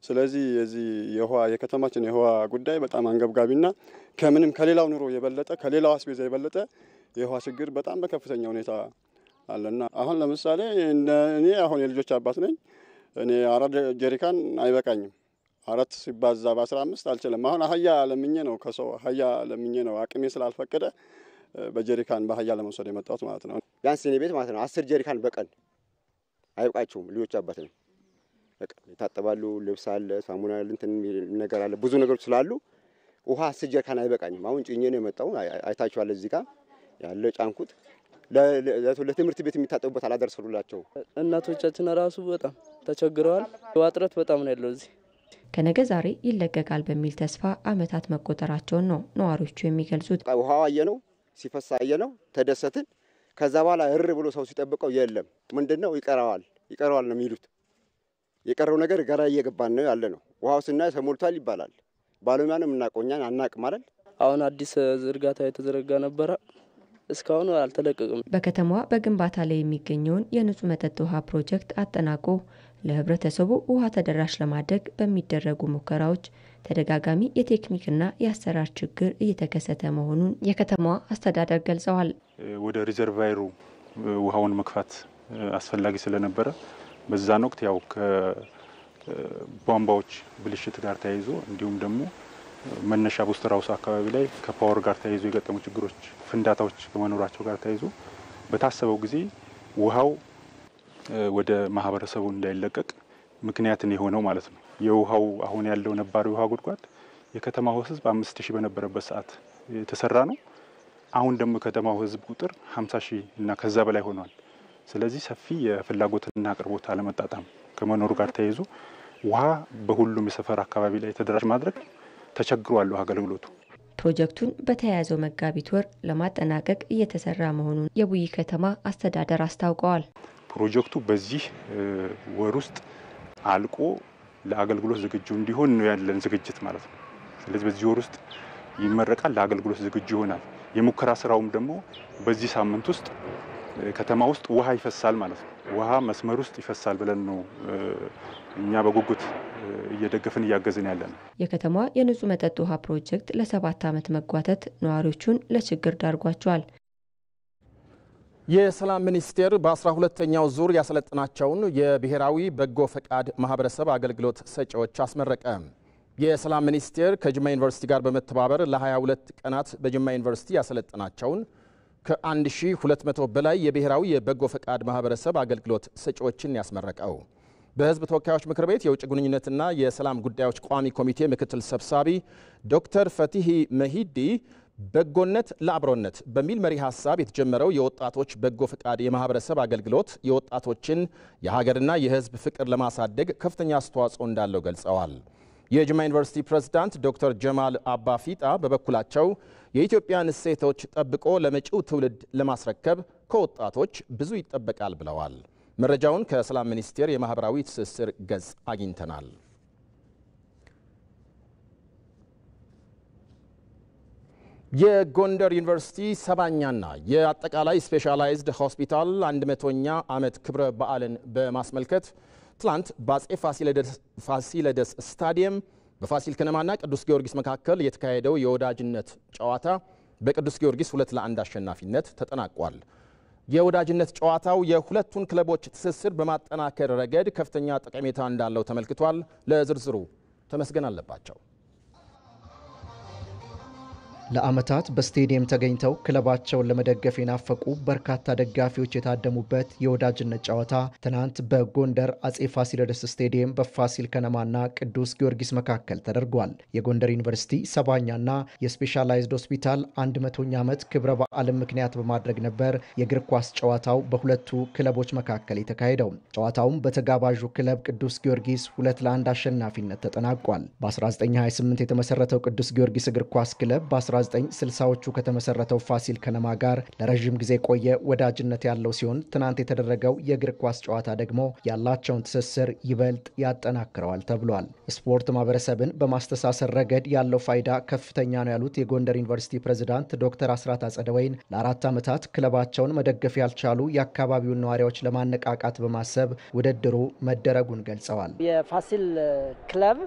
ስለዚህ የዚህ የከተማችን የውሃ ጉዳይ በጣም አንገብጋቢና ከምንም ከሌላው ኑሮ የበለጠ ከሌላው አስቤዛ የበለጠ የውሃ ችግር በጣም በከፍተኛ ሁኔታ አለና አሁን ለምሳሌ እኔ አሁን የልጆች አባት ነኝ። እኔ 4 ጀሪካን አይበቃኝም። 4 ሲባዛ በ15 አልችልም። አሁን አህያ ለምኜ ነው ከሰው አህያ ለምኜ ነው አቅሜ ስላልፈቀደ በጀሪካን በአህያ ለመውሰድ የመጣሁት ማለት ነው። ቢያንስ እኔ ቤት ማለት ነው 10 ጀሪካን በቀን አይበቃቸውም። ልጆች አባት ነኝ። ይታጠባሉ። ልብስ አለ፣ ሳሙና አለ፣ እንትን ነገር አለ፣ ብዙ ነገሮች ስላሉ ውሃ 10 ጀሪካን አይበቃኝም። አሁን ጭኜ ነው የመጣው። አይታችኋል። እዚህ ጋር ያለው ጫንኩት ለትምህርት ቤት የሚታጠቡበት አላደርሰሉላቸው። እናቶቻችን ራሱ በጣም ተቸግረዋል። ዋጥረት በጣም ነው ያለው እዚህ። ከነገ ዛሬ ይለቀቃል በሚል ተስፋ አመታት መቆጠራቸውን ነው ነዋሪዎቹ የሚገልጹት። ውሃው አየነው፣ ሲፈሳ አየነው፣ ተደሰትን። ከዛ በኋላ እር ብሎ ሰው ሲጠብቀው የለም ምንድነው ይቀራዋል ነው የሚሉት። የቀረው ነገር ገራ እየገባን ነው ያለ ነው። ውሃው ስናይ ተሞልቷል ይባላል። ባለሙያንም እናቆኛን አናቅም ማለት አሁን አዲስ ዝርጋታ የተዘረጋ ነበረ፣ እስካሁን አልተለቀቀም። በከተማዋ በግንባታ ላይ የሚገኘውን የንጹህ መጠጥ ውሃ ፕሮጀክት አጠናቆ ለህብረተሰቡ ውሃ ተደራሽ ለማድረግ በሚደረጉ ሙከራዎች ተደጋጋሚ የቴክኒክና የአሰራር ችግር እየተከሰተ መሆኑን የከተማዋ አስተዳደር ገልጸዋል። ወደ ሪዘርቫየሩ ውሃውን መክፋት አስፈላጊ ስለነበረ በዛን ወቅት ያው ከቧንቧዎች ብልሽት ጋር ተያይዞ እንዲሁም ደግሞ መነሻ ቡስተር ሃውስ አካባቢ ላይ ከፓወር ጋር ተያይዞ የገጠሙ ችግሮች፣ ፍንዳታዎች ከመኖራቸው ጋር ተያይዞ በታሰበው ጊዜ ውሃው ወደ ማህበረሰቡ እንዳይለቀቅ ምክንያትን የሆነው ማለት ነው። የውሃው አሁን ያለው ነባሪ ውሃ ጉድጓድ የከተማው ህዝብ 5000 በነበረበት ሰዓት የተሰራ ነው። አሁን ደግሞ ከተማው ህዝብ ቁጥር 50000 እና ከዛ በላይ ሆኗል። ስለዚህ ሰፊ የፍላጎትና አቅርቦት አለመጣጣም ከመኖሩ ጋር ተያይዞ ውሃ በሁሉም የሰፈር አካባቢ ላይ ተደራሽ ማድረግ ተቸግሯል አገልግሎቱ። ፕሮጀክቱን በተያያዘው መጋቢት ወር ለማጠናቀቅ እየተሰራ መሆኑን የቡይ ከተማ አስተዳደር አስታውቀዋል። ፕሮጀክቱ በዚህ ወር ውስጥ አልቆ ለአገልግሎት ዝግጁ እንዲሆን ነው ያለን ዝግጅት ማለት ነው። ስለዚህ በዚህ ወር ውስጥ ይመረቃል፣ ለአገልግሎት ዝግጁ ይሆናል። የሙከራ ስራውም ደግሞ በዚህ ሳምንት ውስጥ ከተማ ውስጥ ውሃ ይፈሳል ማለት ነው። ውሃ መስመር ውስጥ ይፈሳል ብለን ነው እኛ በጉጉት እየደገፍን እያገዝን ያለን። የከተማዋ የንጹህ መጠጥ ውሃ ፕሮጀክት ለ7 ዓመት መጓተት ነዋሪዎቹን ለችግር ዳርጓቸዋል። የሰላም ሚኒስቴር በ12ኛው ዙር ያሰለጠናቸውን የብሔራዊ በጎ ፈቃድ ማህበረሰብ አገልግሎት ሰጪዎች አስመረቀ። የሰላም ሚኒስቴር ከጅማ ዩኒቨርሲቲ ጋር በመተባበር ለ22 ቀናት በጅማ ዩኒቨርሲቲ ያሰለጠናቸውን ከ1200 በላይ የብሔራዊ የበጎ ፈቃድ ማህበረሰብ አገልግሎት ሰጪዎችን ያስመረቀው በህዝብ ተወካዮች ምክር ቤት የውጭ ግንኙነትና የሰላም ጉዳዮች ቋሚ ኮሚቴ ምክትል ሰብሳቢ ዶክተር ፈቲሂ መሂዲ በጎነት ለአብሮነት በሚል መሪ ሐሳብ የተጀመረው የወጣቶች በጎ ፈቃድ የማህበረሰብ አገልግሎት የወጣቶችን የሀገርና የህዝብ ፍቅር ለማሳደግ ከፍተኛ አስተዋጽኦ እንዳለው ገልጸዋል። የጅማ ዩኒቨርሲቲ ፕሬዝዳንት ዶክተር ጀማል አባፊጣ በበኩላቸው የኢትዮጵያን እሴቶች ጠብቆ ለመጪው ትውልድ ለማስረከብ ከወጣቶች ብዙ ይጠበቃል ብለዋል። መረጃውን ከሰላም ሚኒስቴር የማህበራዊ ትስስር ገጽ አግኝተናል። የጎንደር ዩኒቨርሲቲ 70ኛና የአጠቃላይ ስፔሻላይዝድ ሆስፒታል 100ኛ ዓመት ክብረ በዓልን በማስመልከት ትላንት በአጼ ፋሲለደስ ስታዲየም በፋሲል ከነማና ቅዱስ ጊዮርጊስ መካከል የተካሄደው የወዳጅነት ጨዋታ በቅዱስ ጊዮርጊስ 2-1 አሸናፊነት ተጠናቋል። የወዳጅነት ጨዋታው የሁለቱን ክለቦች ትስስር በማጠናከር ረገድ ከፍተኛ ጠቀሜታ እንዳለው ተመልክቷል። ለዝርዝሩ ተመስገን አለባቸው። ለዓመታት በስቴዲየም ተገኝተው ክለባቸውን ለመደገፍ የናፈቁ በርካታ ደጋፊዎች የታደሙበት የወዳጅነት ጨዋታ ትናንት በጎንደር አጼ ፋሲለደስ ስቴዲየም በፋሲል ከነማና ቅዱስ ጊዮርጊስ መካከል ተደርጓል። የጎንደር ዩኒቨርሲቲ 70ኛና የስፔሻላይዝድ ሆስፒታል 100ኛ ዓመት ክብረ በዓልን ምክንያት በማድረግ ነበር የእግር ኳስ ጨዋታው በሁለቱ ክለቦች መካከል የተካሄደው። ጨዋታውም በተጋባዡ ክለብ ቅዱስ ጊዮርጊስ 2-1 አሸናፊነት ተጠናቋል። በ1928 የተመሰረተው ቅዱስ ጊዮርጊስ እግር ኳስ ክለብ በ1960ዎቹ ከተመሰረተው ፋሲል ከነማ ጋር ለረዥም ጊዜ ቆየ ወዳጅነት ያለው ሲሆን ትናንት የተደረገው የእግር ኳስ ጨዋታ ደግሞ ያላቸውን ትስስር ይበልጥ ያጠናክረዋል ተብሏል። ስፖርት ማህበረሰብን በማስተሳሰር ረገድ ያለው ፋይዳ ከፍተኛ ነው ያሉት የጎንደር ዩኒቨርሲቲ ፕሬዝዳንት ዶክተር አስራት አጸደወይን ለ4 ዓመታት ክለባቸውን መደገፍ ያልቻሉ የአካባቢውን ነዋሪዎች ለማነቃቃት በማሰብ ውድድሩ መደረጉን ገልጸዋል። የፋሲል ክለብ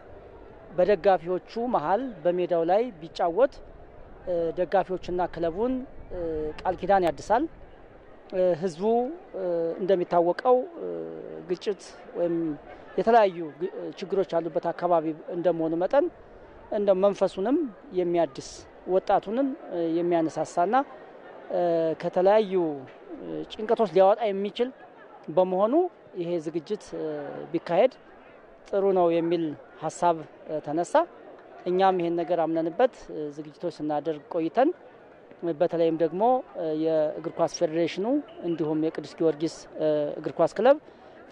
በደጋፊዎቹ መሃል በሜዳው ላይ ቢጫወት ደጋፊዎችና ክለቡን ቃል ኪዳን ያድሳል። ህዝቡ እንደሚታወቀው ግጭት ወይም የተለያዩ ችግሮች ያሉበት አካባቢ እንደመሆኑ መጠን እንደ መንፈሱንም የሚያድስ ወጣቱንም የሚያነሳሳና ከተለያዩ ጭንቀቶች ሊያወጣ የሚችል በመሆኑ ይሄ ዝግጅት ቢካሄድ ጥሩ ነው የሚል ሀሳብ ተነሳ። እኛም ይሄን ነገር አምነንበት ዝግጅቶች ስናደርግ ቆይተን በተለይም ደግሞ የእግር ኳስ ፌዴሬሽኑ እንዲሁም የቅዱስ ጊዮርጊስ እግር ኳስ ክለብ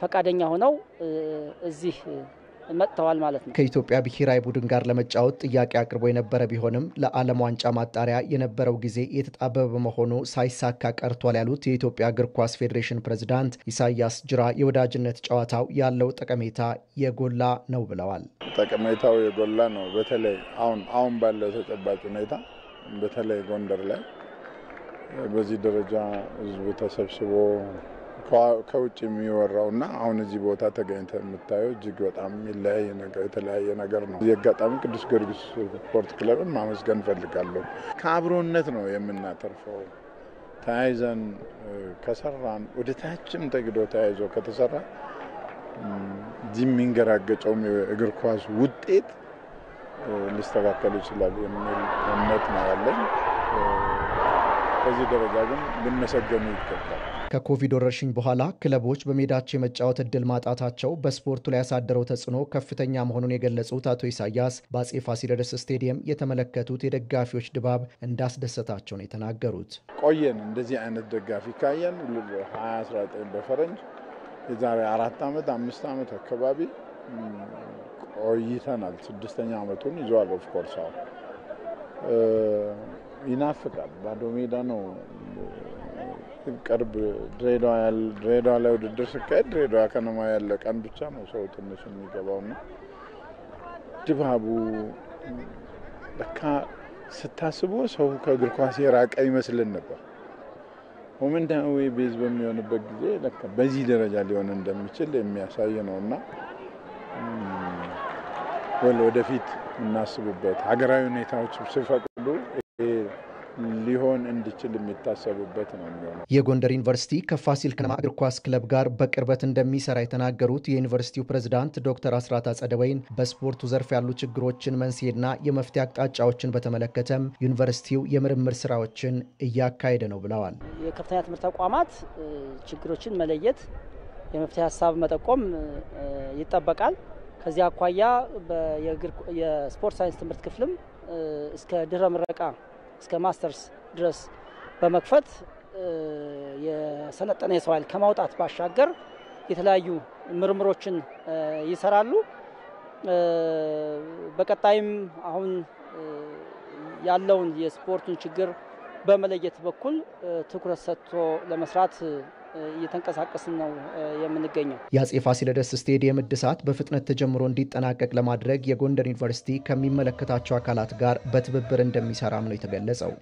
ፈቃደኛ ሆነው እዚህ መጥተዋል ማለት ነው። ከኢትዮጵያ ብሔራዊ ቡድን ጋር ለመጫወት ጥያቄ አቅርቦ የነበረ ቢሆንም ለዓለም ዋንጫ ማጣሪያ የነበረው ጊዜ የተጣበበ በመሆኑ ሳይሳካ ቀርቷል ያሉት የኢትዮጵያ እግር ኳስ ፌዴሬሽን ፕሬዝዳንት ኢሳያስ ጅራ የወዳጅነት ጨዋታው ያለው ጠቀሜታ የጎላ ነው ብለዋል። ጠቀሜታው የጎላ ነው። በተለይ አሁን ባለው ተጨባጭ ሁኔታ በተለይ ጎንደር ላይ በዚህ ደረጃ ህዝቡ ተሰብስቦ ከውጭ የሚወራውና አሁን እዚህ ቦታ ተገኝተ የምታየው እጅግ በጣም የተለያየ ነገር ነው። የአጋጣሚ ቅዱስ ጊዮርጊስ ስፖርት ክለብን ማመስገን ፈልጋለሁ። ከአብሮነት ነው የምናተርፈው። ተያይዘን ከሰራን ወደ ታችም ተግዶ ተያይዞ ከተሰራ እዚህ የሚንገራገጨውም የእግር ኳስ ውጤት ሊስተካከል ይችላል የሚል እምነት ነው ያለኝ። በዚህ ደረጃ ግን ሊመሰገኑ ይገባል። ከኮቪድ ወረርሽኝ በኋላ ክለቦች በሜዳቸው የመጫወት እድል ማጣታቸው በስፖርቱ ላይ ያሳደረው ተጽዕኖ ከፍተኛ መሆኑን የገለጹት አቶ ኢሳያስ በአጼ ፋሲለደስ ስቴዲየም የተመለከቱት የደጋፊዎች ድባብ እንዳስደሰታቸው ነው የተናገሩት። ቆየን እንደዚህ አይነት ደጋፊ ካየን 2019 በፈረንጅ የዛሬ 4 ዓመት 5 ዓመት አካባቢ ቆይተናል። 6ኛ ዓመቱን ይዟል። ኦፍ ኮርስ ይናፍቃል። ባዶ ሜዳ ነው። ቅርብ ድሬዳዋ ላይ ውድድር ሲካሄድ ድሬዳዋ ከነማ ያለ ቀን ብቻ ነው ሰው ትንሽ የሚገባውና ድባቡ ለካ ስታስቦ ሰው ከእግር ኳስ የራቀ ይመስልን ነበር። ሞመንታዊ ቤዝ በሚሆንበት ጊዜ ለካ በዚህ ደረጃ ሊሆን እንደሚችል የሚያሳይ ነውና ወደፊት እናስብበት። ሀገራዊ ሁኔታዎች ሲፈቅዱ ሊሆን እንዲችል የሚታሰብበት ነው የሚሆነው። የጎንደር ዩኒቨርሲቲ ከፋሲል ከነማ እግር ኳስ ክለብ ጋር በቅርበት እንደሚሰራ የተናገሩት የዩኒቨርሲቲው ፕሬዝዳንት ዶክተር አስራት አጸደወይን በስፖርቱ ዘርፍ ያሉ ችግሮችን መንስኤና የመፍትሄ አቅጣጫዎችን በተመለከተም ዩኒቨርሲቲው የምርምር ስራዎችን እያካሄደ ነው ብለዋል። የከፍተኛ ትምህርት ተቋማት ችግሮችን መለየት፣ የመፍትሄ ሀሳብ መጠቆም ይጠበቃል። ከዚህ አኳያ የስፖርት ሳይንስ ትምህርት ክፍልም እስከ ድህረ ምረቃ እስከ ማስተርስ ድረስ በመክፈት የሰለጠነ የሰው ኃይል ከማውጣት ባሻገር የተለያዩ ምርምሮችን ይሰራሉ። በቀጣይም አሁን ያለውን የስፖርቱን ችግር በመለየት በኩል ትኩረት ሰጥቶ ለመስራት እየተንቀሳቀስን ነው የምንገኘው። የአጼ ፋሲለደስ ስቴዲየም እድሳት በፍጥነት ተጀምሮ እንዲጠናቀቅ ለማድረግ የጎንደር ዩኒቨርሲቲ ከሚመለከታቸው አካላት ጋር በትብብር እንደሚሰራም ነው የተገለጸው።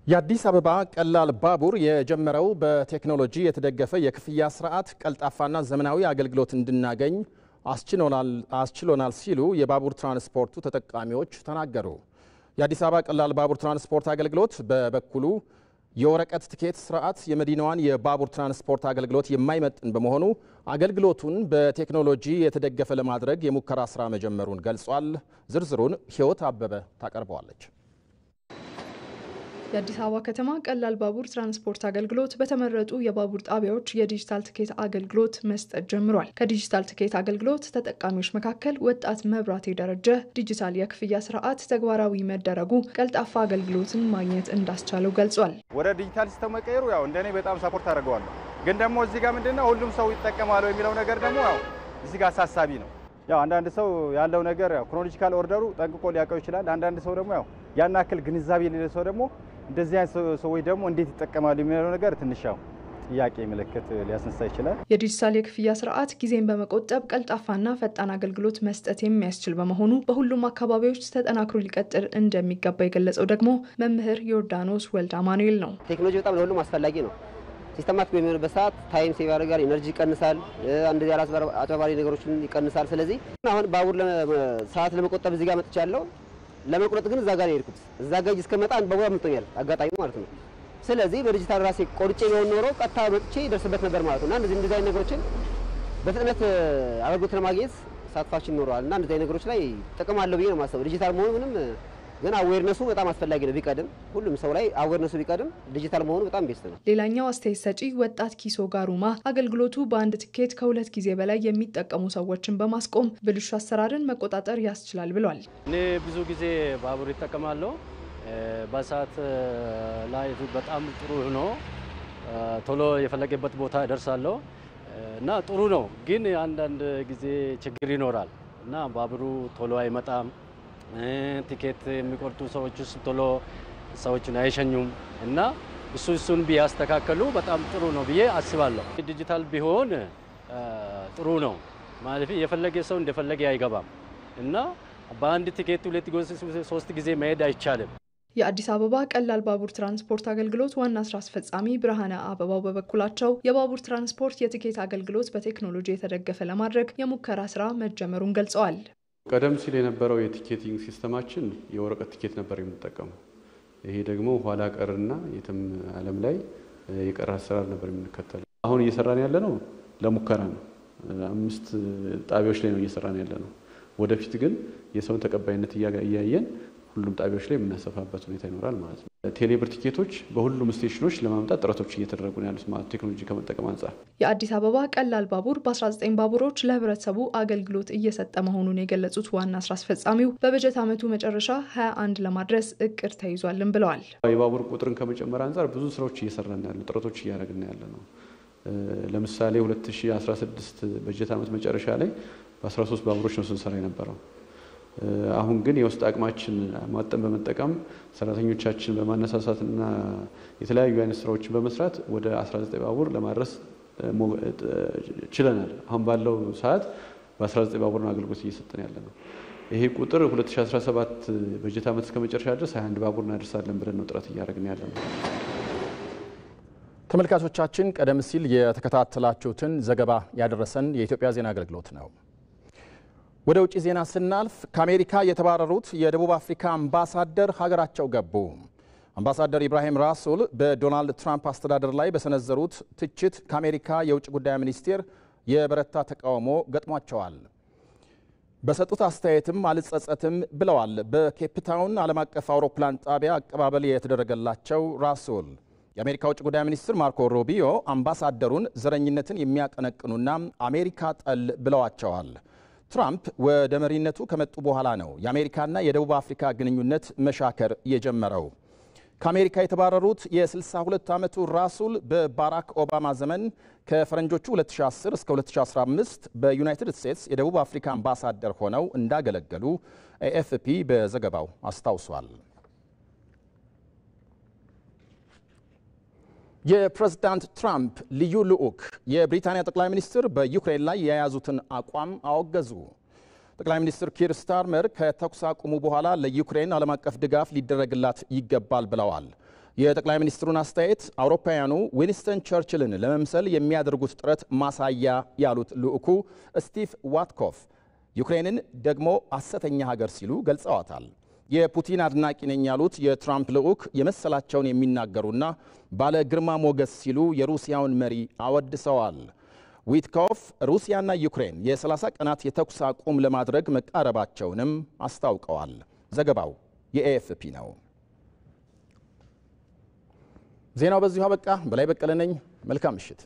የአዲስ አበባ ቀላል ባቡር የጀመረው በቴክኖሎጂ የተደገፈ የክፍያ ስርዓት ቀልጣፋና ዘመናዊ አገልግሎት እንድናገኝ አስችሎናል ሲሉ የባቡር ትራንስፖርቱ ተጠቃሚዎች ተናገሩ። የአዲስ አበባ ቀላል ባቡር ትራንስፖርት አገልግሎት በበኩሉ የወረቀት ትኬት ስርዓት የመዲናዋን የባቡር ትራንስፖርት አገልግሎት የማይመጥን በመሆኑ አገልግሎቱን በቴክኖሎጂ የተደገፈ ለማድረግ የሙከራ ስራ መጀመሩን ገልጿል። ዝርዝሩን ህይወት አበበ ታቀርበዋለች። የአዲስ አበባ ከተማ ቀላል ባቡር ትራንስፖርት አገልግሎት በተመረጡ የባቡር ጣቢያዎች የዲጂታል ትኬት አገልግሎት መስጠት ጀምሯል። ከዲጂታል ትኬት አገልግሎት ተጠቃሚዎች መካከል ወጣት መብራቴ ደረጀ ዲጂታል የክፍያ ስርዓት ተግባራዊ መደረጉ ቀልጣፋ አገልግሎትን ማግኘት እንዳስቻለው ገልጿል። ወደ ዲጂታል ሲስተም መቀየሩ ያው እንደኔ በጣም ሰፖርት አደርገዋለሁ። ግን ደግሞ እዚህ ጋር ምንድነው ሁሉም ሰው ይጠቀማል የሚለው ነገር ደግሞ ያው እዚህ ጋር አሳሳቢ ነው። ያው አንዳንድ ሰው ያለው ነገር ያው ክሮኖሎጂካል ኦርደሩ ጠንቅቆ ሊያውቀው ይችላል። አንዳንድ ሰው ደግሞ ያው ያን ያክል ግንዛቤ የሌለው ሰው ደግሞ እንደዚህ አይነት ሰዎች ደግሞ እንዴት ይጠቀማሉ የሚለው ነገር ትንሽ ያው ጥያቄ ምልክት ሊያስነሳ ይችላል። የዲጂታል የክፍያ ስርዓት ጊዜን በመቆጠብ ቀልጣፋና ፈጣን አገልግሎት መስጠት የሚያስችል በመሆኑ በሁሉም አካባቢዎች ተጠናክሮ ሊቀጥል እንደሚገባ የገለጸው ደግሞ መምህር ዮርዳኖስ ወልደ አማኑኤል ነው። ቴክኖሎጂ በጣም ለሁሉም አስፈላጊ ነው። ሲስተማቲክ በሚሆንበት ሰዓት ታይም ሴቭ ያደርጋል፣ ኤነርጂ ይቀንሳል፣ እንደዚህ አጭበርባሪ ነገሮችን ይቀንሳል። ስለዚህ አሁን ባቡር ሰዓት ለመቆጠብ እዚህ ጋር መጥቻለሁ። ለመቁረጥ ግን እዛ ጋር ነው የሄድኩት። እዛ ጋር እስከመጣ አንድ ባቡር አምጥቶኛል አጋጣሚ ማለት ነው። ስለዚህ በዲጂታል ራሴ ቆርጬ ቢሆን ኖሮ ቀጥታ መጥቼ ይደርስበት ነበር ማለት ነው። እና እንደዚህ አይነት ነገሮችን በፍጥነት አገልግሎት ለማግኘት ሳትፋችን ኖረዋል እና እንደዚህ አይነት ነገሮች ላይ ጥቅም አለው ብዬ ነው የማስበው። ዲጂታል መሆኑ ምንም ግን አዌርነሱ በጣም አስፈላጊ ነው። ቢቀድም ሁሉም ሰው ላይ አዌርነሱ ቢቀድም ዲጂታል መሆኑ በጣም ቤስት ነው። ሌላኛው አስተያየት ሰጪ ወጣት ኪሶ ጋሩማ አገልግሎቱ በአንድ ትኬት ከ2 ጊዜ በላይ የሚጠቀሙ ሰዎችን በማስቆም ብልሹ አሰራርን መቆጣጠር ያስችላል ብሏል። እኔ ብዙ ጊዜ ባቡር ይጠቀማለሁ። በሰዓት ላይ በጣም ጥሩ ነው። ቶሎ የፈለገበት ቦታ ደርሳለሁ እና ጥሩ ነው። ግን አንዳንድ ጊዜ ችግር ይኖራል እና ባቡሩ ቶሎ አይመጣም። ቲኬት የሚቆርጡ ሰዎች ቶሎ ሰዎችን አይሸኙም እና እሱን ቢያስተካከሉ በጣም ጥሩ ነው ብዬ አስባለሁ። ዲጂታል ቢሆን ጥሩ ነው ማለት የፈለገ ሰው እንደፈለገ አይገባም እና በአንድ ቲኬት 2 3 ጊዜ መሄድ አይቻልም። የአዲስ አበባ ቀላል ባቡር ትራንስፖርት አገልግሎት ዋና ስራ አስፈጻሚ ብርሃነ አበባው በበኩላቸው የባቡር ትራንስፖርት የቲኬት አገልግሎት በቴክኖሎጂ የተደገፈ ለማድረግ የሙከራ ስራ መጀመሩን ገልጸዋል። ቀደም ሲል የነበረው የቲኬቲንግ ሲስተማችን የወረቀት ቲኬት ነበር የምንጠቀመው። ይሄ ደግሞ ኋላ ቀርና የትም ዓለም ላይ የቀረ አሰራር ነበር የምንከተለው። አሁን እየሰራን ያለ ነው ለሙከራ ነው። 5 ጣቢያዎች ላይ ነው እየሰራን ያለ ነው። ወደፊት ግን የሰውን ተቀባይነት እያየን ሁሉም ጣቢያዎች ላይ የምናሰፋበት ሁኔታ ይኖራል ማለት ነው። ቴሌብር ቲኬቶች በሁሉም ስቴሽኖች ለማምጣት ጥረቶች እየተደረጉ ነው ያሉት ማለት ቴክኖሎጂ ከመጠቀም አንጻር። የአዲስ አበባ ቀላል ባቡር በ19 ባቡሮች ለህብረተሰቡ አገልግሎት እየሰጠ መሆኑን የገለጹት ዋና ስራ አስፈጻሚው በበጀት ዓመቱ መጨረሻ 21 ለማድረስ እቅድ ተይዟልም ብለዋል። የባቡር ቁጥርን ከመጨመር አንጻር ብዙ ስራዎች እየሰራን ያለ ጥረቶች እያደረግን ያለ ነው። ለምሳሌ 2016 በጀት ዓመት መጨረሻ ላይ በ13 ባቡሮች ነው ስንሰራ የነበረው። አሁን ግን የውስጥ አቅማችን ማጠን በመጠቀም ሰራተኞቻችን በማነሳሳትና የተለያዩ አይነት ስራዎችን በመስራት ወደ 19 ባቡር ለማድረስ ችለናል። አሁን ባለው ሰዓት በ19 ባቡር አገልግሎት እየሰጠን ያለ ነው። ይሄ ቁጥር 2017 በጀት ዓመት እስከ መጨረሻ ድረስ 21 ባቡር እናደርሳለን ብለን ነው ጥረት እያደረግን ያለ ነው። ተመልካቾቻችን ቀደም ሲል የተከታተላችሁትን ዘገባ ያደረሰን የኢትዮጵያ ዜና አገልግሎት ነው። ወደ ውጭ ዜና ስናልፍ ከአሜሪካ የተባረሩት የደቡብ አፍሪካ አምባሳደር ሀገራቸው ገቡ። አምባሳደር ኢብራሂም ራሱል በዶናልድ ትራምፕ አስተዳደር ላይ በሰነዘሩት ትችት ከአሜሪካ የውጭ ጉዳይ ሚኒስቴር የበረታ ተቃውሞ ገጥሟቸዋል። በሰጡት አስተያየትም አልጸጸትም ብለዋል። በኬፕታውን ዓለም አቀፍ አውሮፕላን ጣቢያ አቀባበል የተደረገላቸው ራሱል የአሜሪካ ውጭ ጉዳይ ሚኒስትር ማርኮ ሩቢዮ አምባሳደሩን ዘረኝነትን የሚያቀነቅኑና አሜሪካ ጠል ብለዋቸዋል። ትራምፕ ወደ መሪነቱ ከመጡ በኋላ ነው የአሜሪካና የደቡብ አፍሪካ ግንኙነት መሻከር የጀመረው። ከአሜሪካ የተባረሩት የ62 ዓመቱ ራሱል በባራክ ኦባማ ዘመን ከፈረንጆቹ 2010 እስከ 2015 በዩናይትድ ስቴትስ የደቡብ አፍሪካ አምባሳደር ሆነው እንዳገለገሉ ኤኤፍፒ በዘገባው አስታውሷል። የፕሬዝዳንት ትራምፕ ልዩ ልዑክ የብሪታንያ ጠቅላይ ሚኒስትር በዩክሬን ላይ የያዙትን አቋም አወገዙ። ጠቅላይ ሚኒስትር ኪር ስታርመር ከተኩስ አቁሙ በኋላ ለዩክሬን ዓለም አቀፍ ድጋፍ ሊደረግላት ይገባል ብለዋል። የጠቅላይ ሚኒስትሩን አስተያየት አውሮፓውያኑ ዊንስተን ቸርችልን ለመምሰል የሚያደርጉት ጥረት ማሳያ ያሉት ልዑኩ ስቲቭ ዋትኮፍ ዩክሬንን ደግሞ ሐሰተኛ ሀገር ሲሉ ገልጸዋታል። የፑቲን አድናቂ ነኝ ያሉት የትራምፕ ልዑክ የመሰላቸውን የሚናገሩና ባለ ግርማ ሞገስ ሲሉ የሩሲያውን መሪ አወድሰዋል። ዊትኮፍ ሩሲያና ዩክሬን የ30 ቀናት የተኩስ አቁም ለማድረግ መቃረባቸውንም አስታውቀዋል። ዘገባው የኤኤፍፒ ነው። ዜናው በዚሁ አበቃ። በላይ በቀለ ነኝ። መልካም ምሽት።